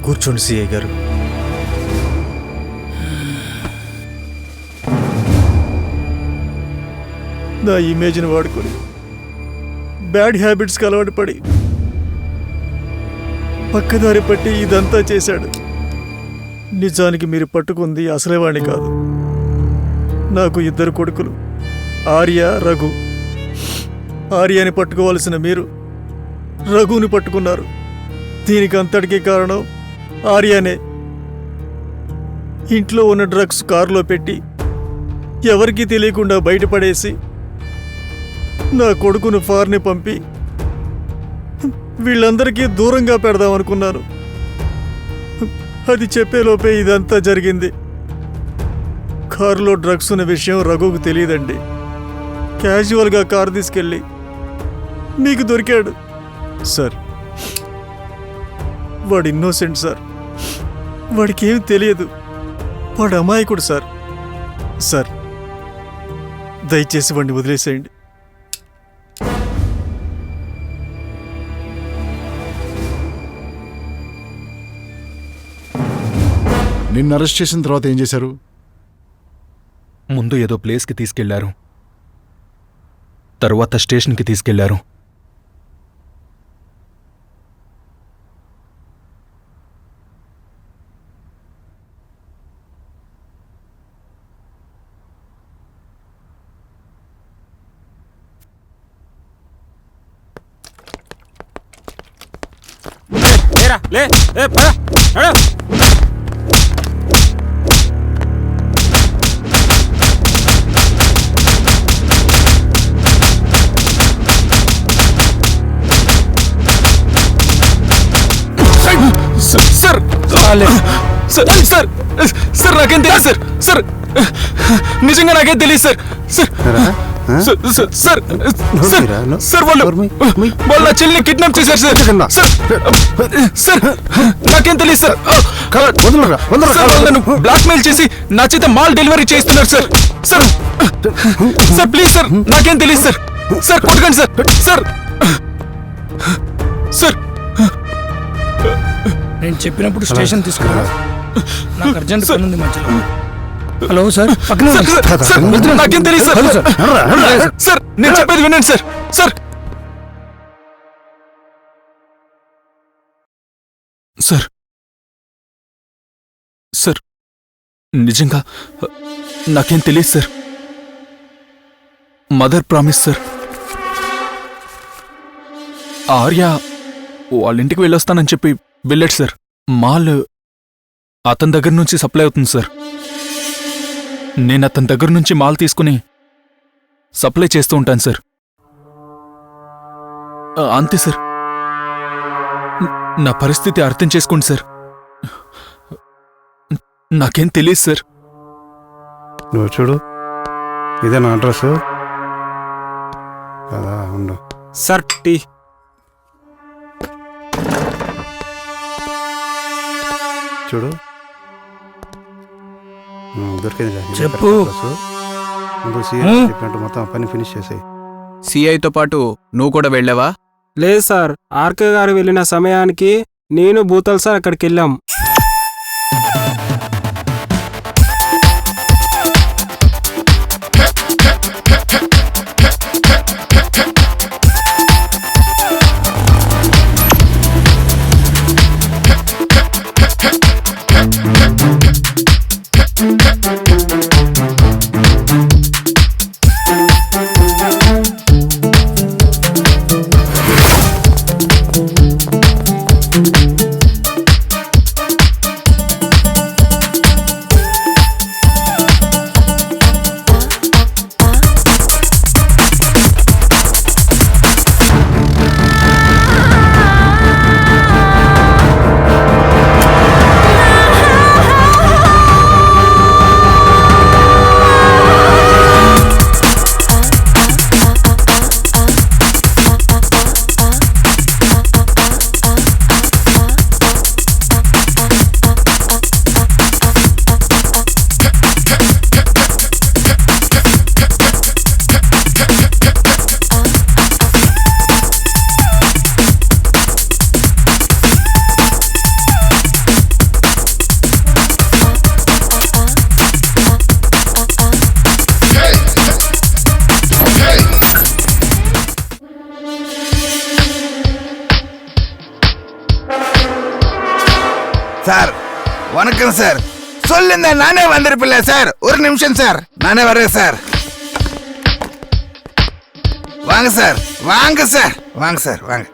కూర్చోండి సిఐ గారు. నా ఇమేజ్ని వాడుకొని బ్యాడ్ హ్యాబిట్స్కి అలవాటు పడి పక్కదారి పట్టి ఇదంతా చేశాడు. నిజానికి మీరు పట్టుకుంది అసలేవాణ్ణి కాదు. నాకు 2 కొడుకులు, ఆర్య, రఘు. ఆర్యని పట్టుకోవాల్సిన మీరు రఘుని పట్టుకున్నారు. దీనికి అంతటికీ కారణం ఆర్యనే. ఇంట్లో ఉన్న డ్రగ్స్ కారులో పెట్టి ఎవరికీ తెలియకుండా బయటపడేసి నా కొడుకును ఫార్ని పంపి వీళ్ళందరికీ దూరంగా పెడదామనుకున్నాను. అది చెప్పేలోపే ఇదంతా జరిగింది. కారులో డ్రగ్స్ ఉన్న విషయం రఘుకు తెలియదండి. క్యాజువల్గా కారు తీసుకెళ్ళి మీకు దొరికాడు. సార్, వాడు ఇన్నోసెంట్ సార్. వాడికి ఏం తెలియదు. వాడు అమాయకుడు సార్. సార్, దయచేసి వాడిని వదిలేసేయండి. నిన్ను అరెస్ట్ చేసిన తర్వాత ఏం చేశారు? ముందు ఏదో ప్లేస్కి తీసుకెళ్లారు, తరువాత స్టేషన్కి తీసుకెళ్లారు. లే పద నడు. సార్ సార్ సార్ సార్ నాకేం తెలియదు సార్. సార్ నిజంగా నాకేం తెలియదు sir. Sir sir sir sir వాళ్ళు నా చెల్లిని కిడ్నాప్ చేశారు సార్. సార్ సార్ నాకేం తెలియదు సార్. నన్ను బ్లాక్మెయిల్ చేసి నా చేత మాల్ డెలివరీ చేస్తున్నారు sir. Sir sir please sir నాకేం తెలియదు సార్. సార్ కొట్టకండి సార్. సార్ సార్ నేను చెప్పినప్పుడు స్టేషన్ తీసుకురా. నాకు అర్జెంట్ పని ఉంది మధ్యలో. హలో సార్, పక్కన నాకేం తెలియదు సార్. సార్ నేను చెప్పేది వినండి సార్. సార్ సార్ సార్ నిజంగా నాకేం తెలియదు sir. Mother promise sir. Arya వాళ్ళ ఇంటికి వెళ్ళొస్తానని చెప్పి వెళ్ళాడు సార్. మాల్ అతని దగ్గర నుంచి సప్లై అవుతుంది సార్. నేను అతని దగ్గర నుంచి మాల్ తీసుకుని సప్లై చేస్తూ ఉంటాను సార్. అంతే సార్. నా పరిస్థితి అర్థం చేసుకోండి సార్. నాకేం తెలియదు సార్. నువ్వు చూడు, ఇదే నా అడ్రస్ కదా. ఉండు సార్, టీ. చూడు దొరికింది. చెప్పు. ముందు సీఐ చెప్పినట్టు మొత్తం పని ఫినిష్ చేసేయి. సిఐతో పాటు నువ్వు కూడా వెళ్ళావా? లేదు సార్, ఆర్కే గారు వెళ్ళిన సమయానికి నేను భూతల్ సార్ అక్కడికి వెళ్ళాం. சார் வணக்கம் சார். சொல்லுங்க, நானே வந்திருப்பில்ல சார். ஒரு நிமிஷம் சார், நானே வரேன் சார். வாங்க சார், வாங்க சார், வாங்க சார், வாங்க.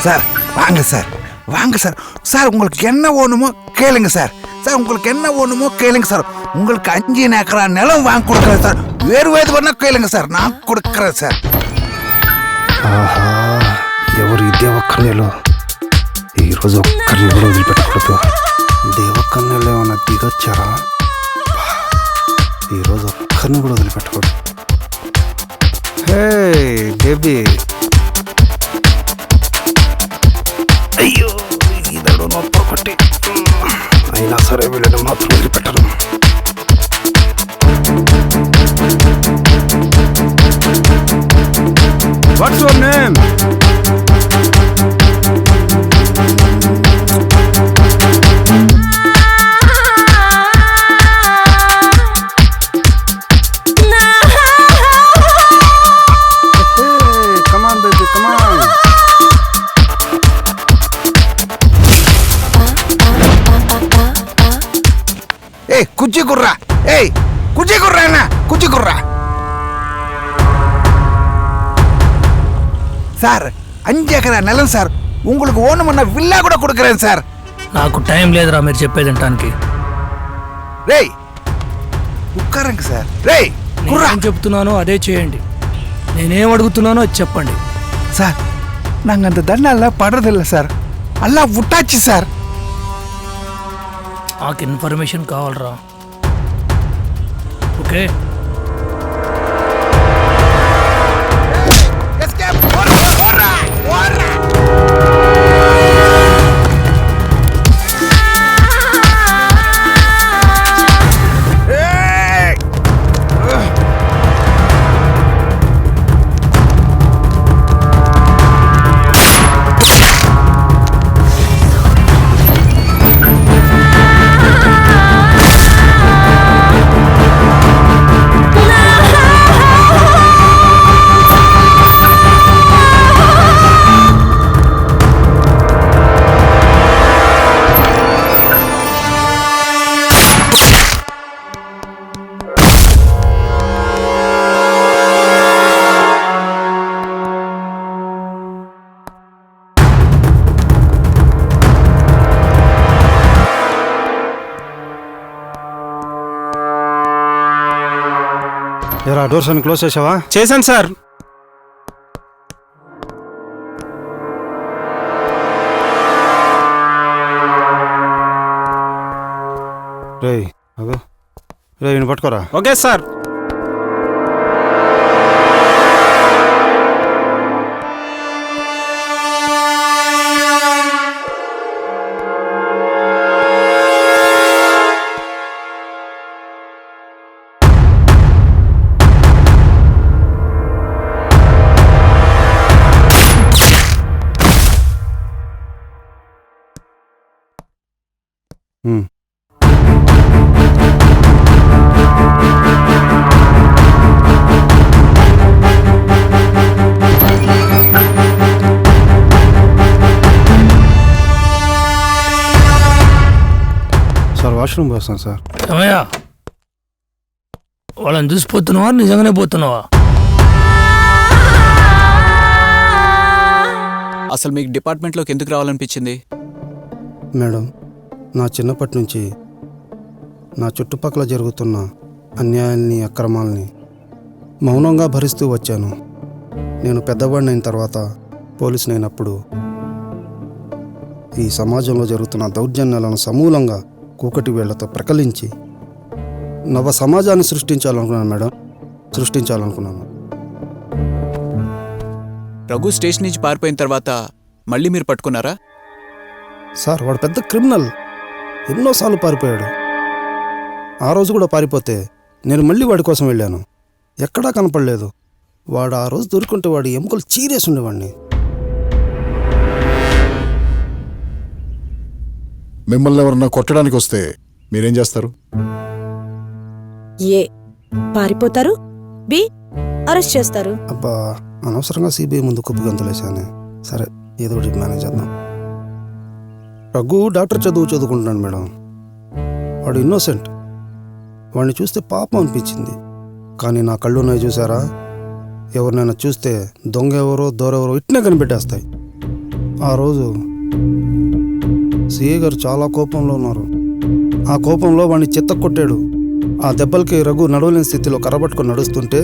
సార్ வாங்க சார் வாங்க சார். சார் உங்களுக்கு என்ன வேணுமோ கேளுங்க சார். சார் உங்களுக்கு என்ன வேணுமோ கேளுங்க சார். உங்களுக்கு 5 ஏக்கரா நிலம் வாங்கி கொடுக்குறேன் சார். வேறு ఏది வேணா கேளுங்க సార్, నాకు கொடுக்குறேன் సార్. ఆహా, ఎవరు ఈ దేవకన్యలు? ఈరోజు ఒక్కరిని కూడా వదిలిపెట్టకూడదు. దేవకన్యలు ఏమన్నా దిగొచ్చారా? ఈరోజు ఒక్కరిని కూడా వదిలిపెట్టకూడదు. హే బేబీ, అయ్యో ఇదడు నొప్పి ఒకటి. అయినా సరే వీళ్ళని మాత్రం వదిలిపెట్టను. What's your name? Come on baby come on. ஏய் குச்சி குர்ரா, ஏய் குச்சி குர்ரா, என்ன குச்சி குர்ரா. సార్ 5 ఎకరా నెలం సార్. உங்களுக்கு ఓనమన్న విల్లా కూడా கொடுக்குறேன் సార్. నాకు టైం లేదురా మీరు చెప్పేది వినటానికి. రేయ్ ఉక్కరండి సార్. రేయ్ కుర్రా, నేను చెప్తున్నానో అదే చేయండి. నేనేం అడుగుతున్నానో అది చెప్పండి. సార్ நாங்கள் அந்த தண்ணெல்லாம் படுறதில்லை సార్. అలా ఉట్టాச்சு సార్. నాకు ఇన్ఫర్మేషన్ కావాలరా. ఓకే ఎరా డోర్స్ అన్ని క్లోజ్ చేసావా? చేశాను సార్. రేయ్ అగో, రేయ్ ఈయన పట్టుకోరా. Okay sir. సార్ వాష్రూమ్ వస్తాను సార్. ఏమయ్యా, వాళ్ళని చూసిపోతున్నావా నిజంగానే పోతున్నావా? అసలు మీకు డిపార్ట్మెంట్లోకి ఎందుకు రావాలనిపించింది? మేడం, నా చిన్నప్పటి నుంచి నా చుట్టుపక్కల జరుగుతున్న అన్యాయాల్ని, అక్రమాల్ని మౌనంగా భరిస్తూ వచ్చాను. నేను పెద్దవాడిని అయిన తర్వాత పోలీసుని అయినప్పుడు ఈ సమాజంలో జరుగుతున్న దౌర్జన్యాలను సమూలంగా కూకటి వేళ్లతో ప్రకలించి నవ సమాజాన్ని సృష్టించాలనుకున్నాను మేడం, సృష్టించాలనుకున్నాను. రఘు స్టేషన్ నుంచి పారిపోయిన తర్వాత మళ్ళీ మీరు పట్టుకున్నారా? సార్ వాడు పెద్ద క్రిమినల్, ఎన్నోసార్లు పారిపోయాడు. ఆ రోజు కూడా పారిపోతే నేను మళ్ళీ వాడి కోసం వెళ్ళాను. ఎక్కడా కనపడలేదు. వాడు ఆ రోజు దొరుకుంటే వాడు ఎముకలు చీరేసి ఉండేవాడిని. మిమ్మల్ని ఎవరన్నా కొట్టడానికి వస్తే మీరేం చేస్తారు? ఏ పారిపోతారు, బి అరెస్ట్ చేస్తారు. అబ్బా, అనవసరంగా సిబిఐ ముందు కుప్పి గంతులేశాను. సరే ఏదో ఒకటి మేనేజ్ చేద్దాం. రఘు డాక్టర్ చదువుకుంటున్నాడు మేడం. వాడు ఇన్నోసెంట్. వాడిని చూస్తే పాపం అనిపించింది. కానీ నా కళ్ళున్నాయి చూసారా, ఎవరినైనా చూస్తే దొంగ ఎవరో దొరెవరో ఇట్నే కనిపెట్టేస్తాయి. ఆ రోజు సిఏ గారు చాలా కోపంలో ఉన్నారు. ఆ కోపంలో వాడిని చెత్త కొట్టాడు. ఆ దెబ్బలకి రఘు నడవలేని స్థితిలో కర్రబట్టుకొని నడుస్తుంటే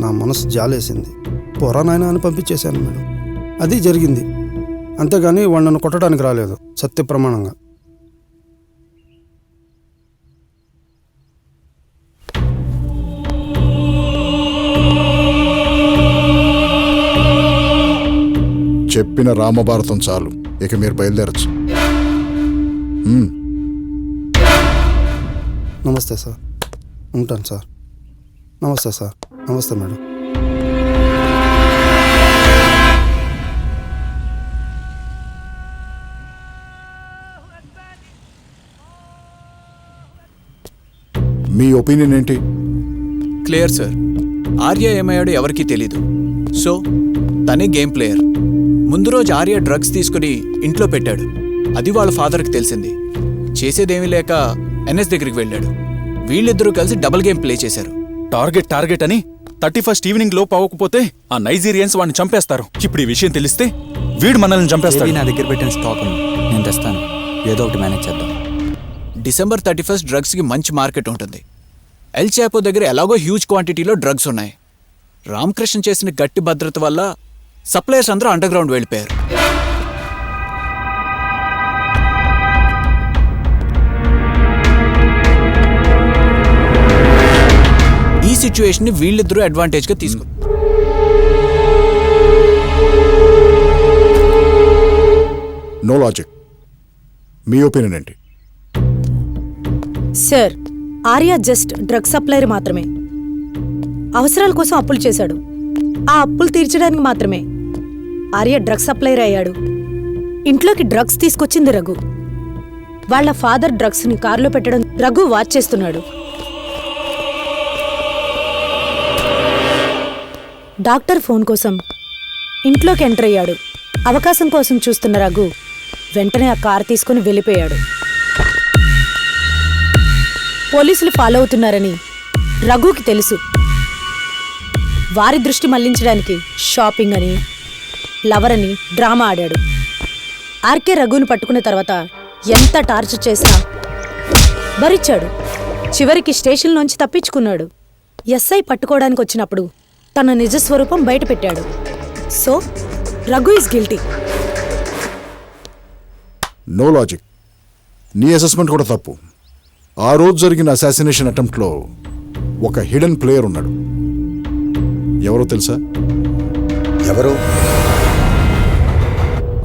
నా మనసు జాలేసింది. పొరానాయన అని పంపించేశాను మేడం. అది జరిగింది. అంతేగాని వాడు నన్ను కొట్టడానికి రాలేదు, సత్య ప్రమాణంగా. చెప్పిన రామభారతం చాలు, ఇక మీరు బయలుదేరచ్చు. నమస్తే సార్. ఉంటాను సార్. నమస్తే సార్. నమస్తే మేడం. మీ ఒపీనియన్ ఏంటి? Clear sir. ఆర్య ఏమయ్యాడో ఎవరికీ తెలీదు. సో తనే గేమ్ ప్లేయర్. ముందు రోజు ఆర్య డ్రగ్స్ తీసుకుని ఇంట్లో పెట్టాడు. అది వాళ్ళ ఫాదర్కి తెలిసింది. చేసేదేమీ లేక ఎన్ఎస్ దగ్గరికి వెళ్ళాడు. వీళ్ళిద్దరూ కలిసి డబుల్ గేమ్ ప్లే చేశారు. టార్గెట్ అని 31st ఈవినింగ్ లోపు అవ్వకపోతే ఆ నైజీరియన్స్ వాడిని చంపేస్తారు. ఇప్పుడు ఈ విషయం తెలిస్తే వీడు మనల్ని చంపేస్తాడు. నా దగ్గర పెట్టిన స్టాక్ ఉంది, నేను తెస్తాను. ఏదో ఒకటి మేనేజ్ చేద్దాం. December 31st డ్రగ్స్కి మంచి మార్కెట్ ఉంటుంది. ఎల్ చాపో దగ్గర ఎలాగో హ్యూజ్ క్వాంటిటీలో డ్రగ్స్ ఉన్నాయి. రామకృష్ణ చేసిన గట్టి భద్రత వల్ల సప్లయర్స్ అందరూ అండర్ గ్రౌండ్ వెళ్ళిపోయారు. ఈ సిచ్యువేషన్ ని వీళ్ళిద్దరూ అడ్వాంటేజ్ గా తీసుకున్నారు. No logic. మీ ఒపీనియన్ ఏంటి? Sir, Arya just drug supplier మాత్రమే. అవసరాల కోసం అప్పులు చేశాడు. ఆ అప్పులు తీర్చడానికి మాత్రమే ఆర్య డ్రగ్ సప్లైర్ అయ్యాడు. ఇంట్లోకి డ్రగ్స్ తీసుకొచ్చింది రఘు. వాళ్ళ ఫాదర్ డ్రగ్స్ ని కారులో పెట్టడం రఘు వాచ్ చేస్తున్నాడు. డాక్టర్ ఫోన్ కోసం ఇంట్లోకి ఎంటర్ అయ్యాడు. అవకాశం కోసం చూస్తున్న రఘు వెంటనే ఆ కారు తీసుకుని వెళ్ళిపోయాడు. పోలీసులు ఫాలో అవుతున్నారని రఘుకి తెలుసు. వారి దృష్టి మళ్లించడానికి షాపింగ్ అని, లవర్ అని డ్రామా ఆడాడు. ఆర్కే రఘుని పట్టుకున్న తర్వాత ఎంత టార్చర్ చేసినా భరించాడు. చివరికి స్టేషన్ నుంచి తప్పించుకున్నాడు. ఎస్ఐ పట్టుకోవడానికి వచ్చినప్పుడు తన నిజస్వరూపం బయట పెట్టాడు. So Raghu is guilty. No logic. నీ అసెస్మెంట్ కూడా తప్పు. ఆ రోజు జరిగిన అసాసినేషన్ అటెంప్ట్లో ఒక హిడెన్ ప్లేయర్ ఉన్నాడు. ఎవరో తెలుసా? ఎవరు?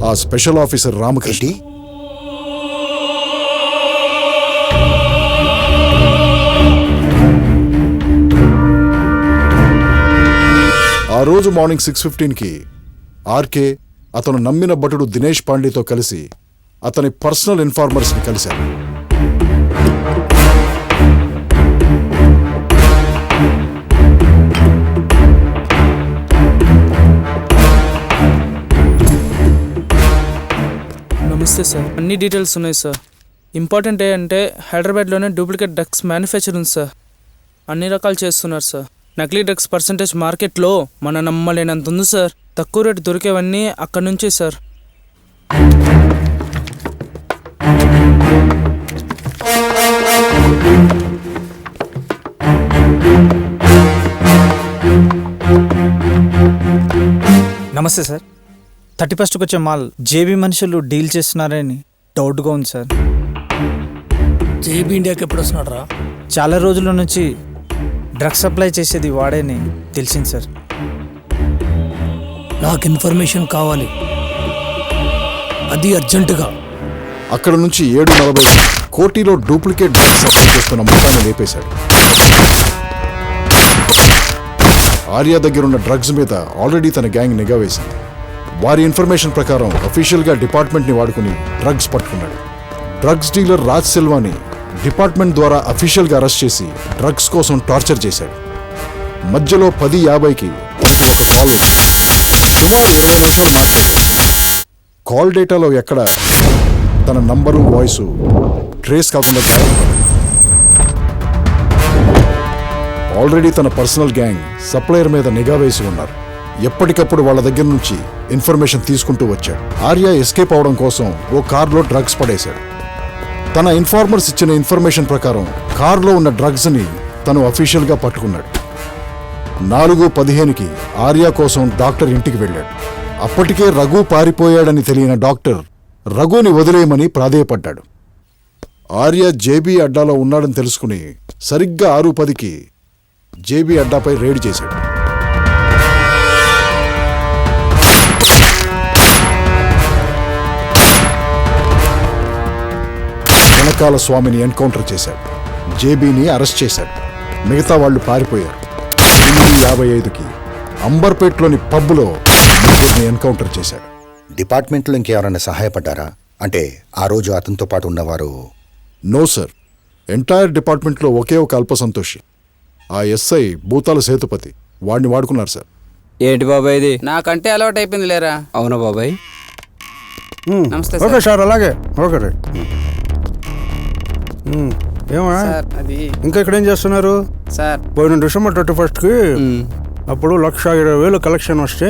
ఆ స్పెషల్ ఆఫీసర్ రామకృష్ణ. ఆ రోజు మార్నింగ్ 6:15కి ఆర్కే అతను నమ్మిన భటుడు దినేష్ పాండేతో కలిసి అతని పర్సనల్ ఇన్ఫార్మర్స్ని కలిశారు. నమస్తే సార్. అన్ని డీటెయిల్స్ ఉన్నాయి సార్. ఇంపార్టెంట్ ఏంటంటే హైదరాబాద్లోనే డూప్లికేట్ డ్రగ్స్ మ్యానుఫ్యాక్చర్ ఉంది సార్. అన్ని రకాలు చేస్తున్నారు సార్. నకిలీ డ్రగ్స్ పర్సంటేజ్ మార్కెట్లో మన నమ్మలేనంత ఉంది సార్. తక్కువ రేటు దొరికేవన్నీ అక్కడి నుంచే సార్. నమస్తే సార్. 31st వచ్చే మాల్ జేబీ మనుషులు డీల్ చేస్తున్నారని డౌట్గా ఉంది సార్. జేబీ ఇండియాకి ఎప్పుడు వస్తున్నాడు రా? చాలా రోజుల నుంచి డ్రగ్స్ సప్లై చేసేది వాడేని తెలిసింది సార్. నాకు ఇన్ఫర్మేషన్ కావాలి, అది అర్జెంటుగా. అక్కడ నుంచి 7:40 కోటిలో డూప్లికేట్ డ్రగ్స్ సప్లై చేస్తున్న మొత్తాన్ని లేపేశాడు. ఆర్య దగ్గరున్న డ్రగ్స్ మీద ఆల్రెడీ తన గ్యాంగ్ నిఘా వేసింది. వారి ఇన్ఫర్మేషన్ ప్రకారం అఫీషియల్గా డిపార్ట్మెంట్ని వాడుకుని డ్రగ్స్ పట్టుకున్నాడు. డ్రగ్స్ డీలర్ రాజ్ సిల్వాని డిపార్ట్మెంట్ ద్వారా అఫీషియల్గా అరెస్ట్ చేసి డ్రగ్స్ కోసం టార్చర్ చేశాడు. మధ్యలో 10:50కి తనకి ఒక కాల్ వచ్చింది. సుమారు 20 నిమిషాలు మాట్లాడాడు. కాల్ డేటాలో ఎక్కడ తన నంబరు వాయిస్ ట్రేస్ కాకుండా గాయపడ్డాడు. ఆల్రెడీ తన పర్సనల్ గ్యాంగ్ సప్లయర్ మీద నిఘా వేసి ఉన్నారు. ఎప్పటికప్పుడు వాళ్ళ దగ్గర నుంచి ఇన్ఫర్మేషన్ తీసుకుంటూ వచ్చాడు. ఆర్య ఎస్కేప్ అవడం కోసం ఓ కార్లో డ్రగ్స్ పడేశాడు. తన ఇన్ఫార్మర్స్ ఇచ్చిన ఇన్ఫర్మేషన్ ప్రకారం కార్లో ఉన్న డ్రగ్స్ని తను అఫీషియల్గా పట్టుకున్నాడు. 4:15కి ఆర్య కోసం డాక్టర్ ఇంటికి వెళ్ళాడు. అప్పటికే రఘు పారిపోయాడని తెలియని డాక్టర్ రఘుని వదిలేయమని ప్రాధేయపడ్డాడు. ఆర్య జేబీ అడ్డాలో ఉన్నాడని తెలుసుకుని సరిగ్గా 6:10కి జేబీ అడ్డాపై రైడ్ చేశాడు. వెనకాల స్వామిని ఎన్కౌంటర్ చేశాడు. జేబీని అరెస్ట్ చేశాడు. మిగతా వాళ్ళు పారిపోయారు. 8:55కి అంబర్పేట్లోని పబ్లో ముగ్గురిని ఎన్కౌంటర్ చేశాడు. డిపార్ట్మెంట్లో ఇంకెవరైనా సహాయపడ్డారా? అంటే ఆ రోజు అతనితో పాటు ఉన్నవారు? No sir. ఎంటైర్ డిపార్ట్మెంట్లో ఒకే ఒక అల్పసంతోషి, ఆ ఎస్ఐ భూతాల సేతుపతి. వాడిని వాడుకున్నారు సార్. ఏంటి బాబాయ్ ఇది? నాకంటే అలవాటు అయిపోయింది లేరా. అవునా బాబాయ్? నమస్తే ఓకే సార్, అలాగే ఓకే రే. ఏమా అది ఇంకా ఇక్కడ ఏం చేస్తున్నారు సార్? పోయిన December 31st అప్పుడు 1,20,000 కలెక్షన్ వస్తే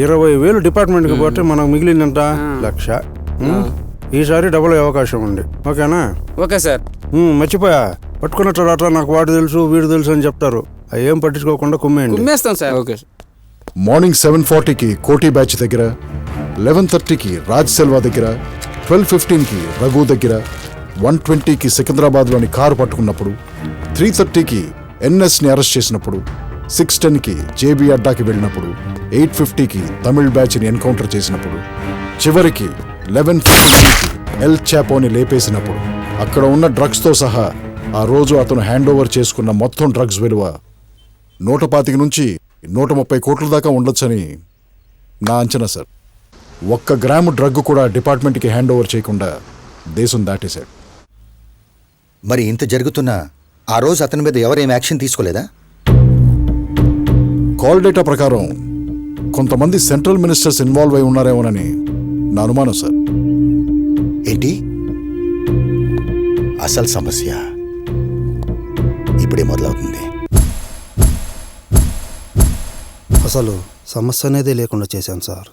20,000 డిపార్ట్మెంట్కి పోతే మనకు మిగిలిందంట 1,00,000. ఈసారి డబుల్ అయ్యే అవకాశం ఉంది. ఓకేనా? Okay sir. మర్చిపోయా, పట్టుకున్న తర్వాత నాకు వాడు తెలుసు వీడు తెలుసు అని చెప్తారు. అవి ఏం పట్టించుకోకుండా కుమ్మేయండి. కుమ్మేస్తాం సార్. ఓకే. మార్నింగ్ 7:40కి కోటి బ్యాచ్ దగ్గర, 11:30కి రాజ్ సెల్వా దగ్గర, 12:15కి రఘు దగ్గర, 1:20కి సికింద్రాబాద్లోని కారు పట్టుకున్నప్పుడు, 3:30కి ఎన్ఎస్ని అరెస్ట్ చేసినప్పుడు, 6:10కి జేబీ అడ్డాకి వెళ్ళినప్పుడు, 8:50కి తమిళ్ బ్యాచ్ని ఎన్కౌంటర్ చేసినప్పుడు, చివరికి 11:15కి ఎల్ చాపోని లేపేసినప్పుడు, అక్కడ ఉన్న డ్రగ్స్తో సహా ఆ రోజు అతను హ్యాండ్ ఓవర్ చేసుకున్న మొత్తం డ్రగ్స్ విలువ 125 నుంచి 130 కోట్ల దాకా ఉండొచ్చని నా అంచనా సార్. 1 గ్రాము డ్రగ్ కూడా డిపార్ట్మెంట్కి హ్యాండ్ ఓవర్ చేయకుండా దేశం దాటేశాడు. మరి ఇంత జరుగుతున్నా ఆ రోజు అతని మీద ఎవరేం యాక్షన్ తీసుకోలేదా? కాల్ డేటా ప్రకారం కొంతమంది సెంట్రల్ మినిస్టర్స్ ఇన్వాల్వ్ అయి ఉన్నారేమోనని నా అనుమానం సార్. ఏంటి అసలు సమస్య ఇప్పుడే మొదలవుతుంది. అసలు సమస్య అనేది లేకుండా చేశాను సార్.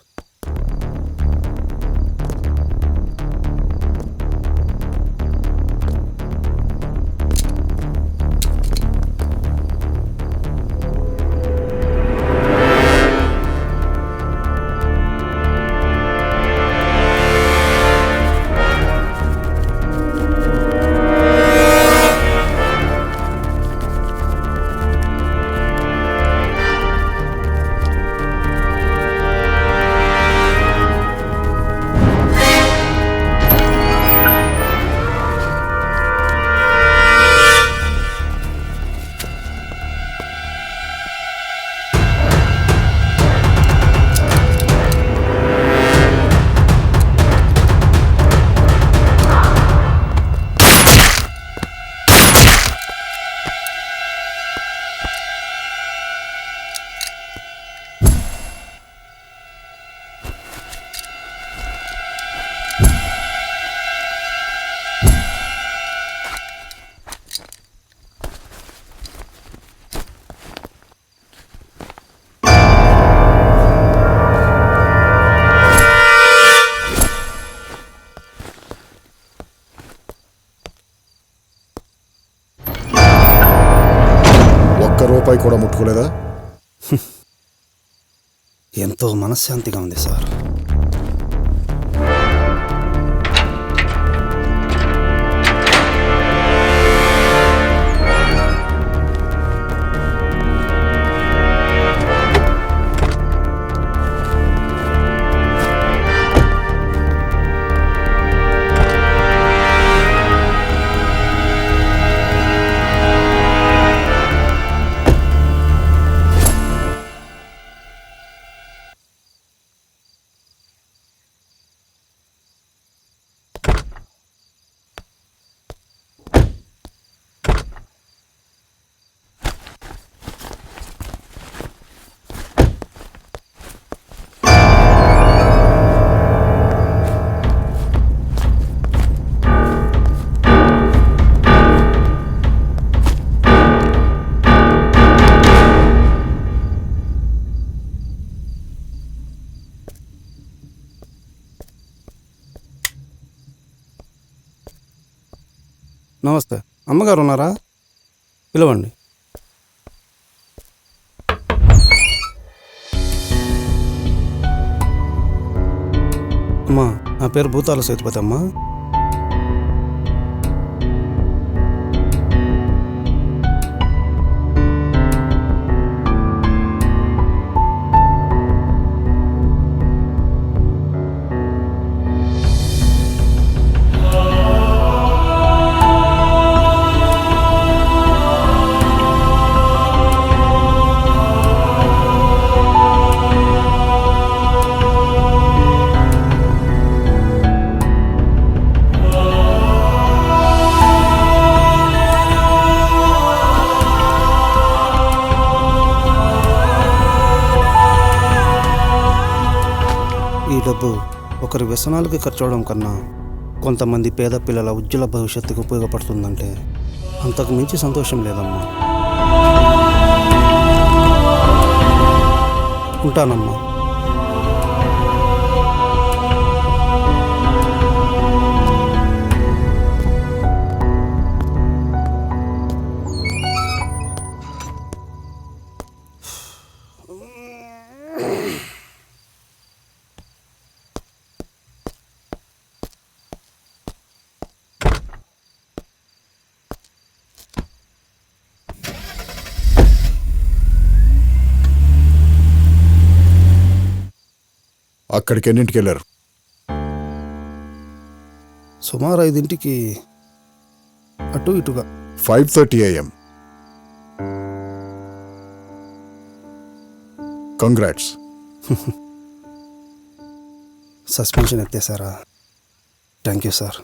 రూపాయి కూడా ముట్టుకోలేదా? ఎంతో మనశ్శాంతిగా ఉంది సార్. నమస్తే. అమ్మగారు ఉన్నారా? పిలవండి. అమ్మా, నా పేరు భూతాల సేతుపతి అమ్మా. ఈ డబ్బు ఒకరి వ్యసనాలకి ఖర్చు అవడం కన్నా కొంతమంది పేద పిల్లల ఉజ్వల భవిష్యత్తుకు ఉపయోగపడుతుందంటే అంతకు మించి సంతోషం లేదమ్మా. ఉంటానమ్మా. అక్కడికి ఎన్నింటికి వెళ్ళారు? సుమారు 5ంటికి అటు ఇటుగా. 5:30 AM. కంగ్రాట్స్. సస్పెన్షన్ ఎత్తేసారా? Thank you sir.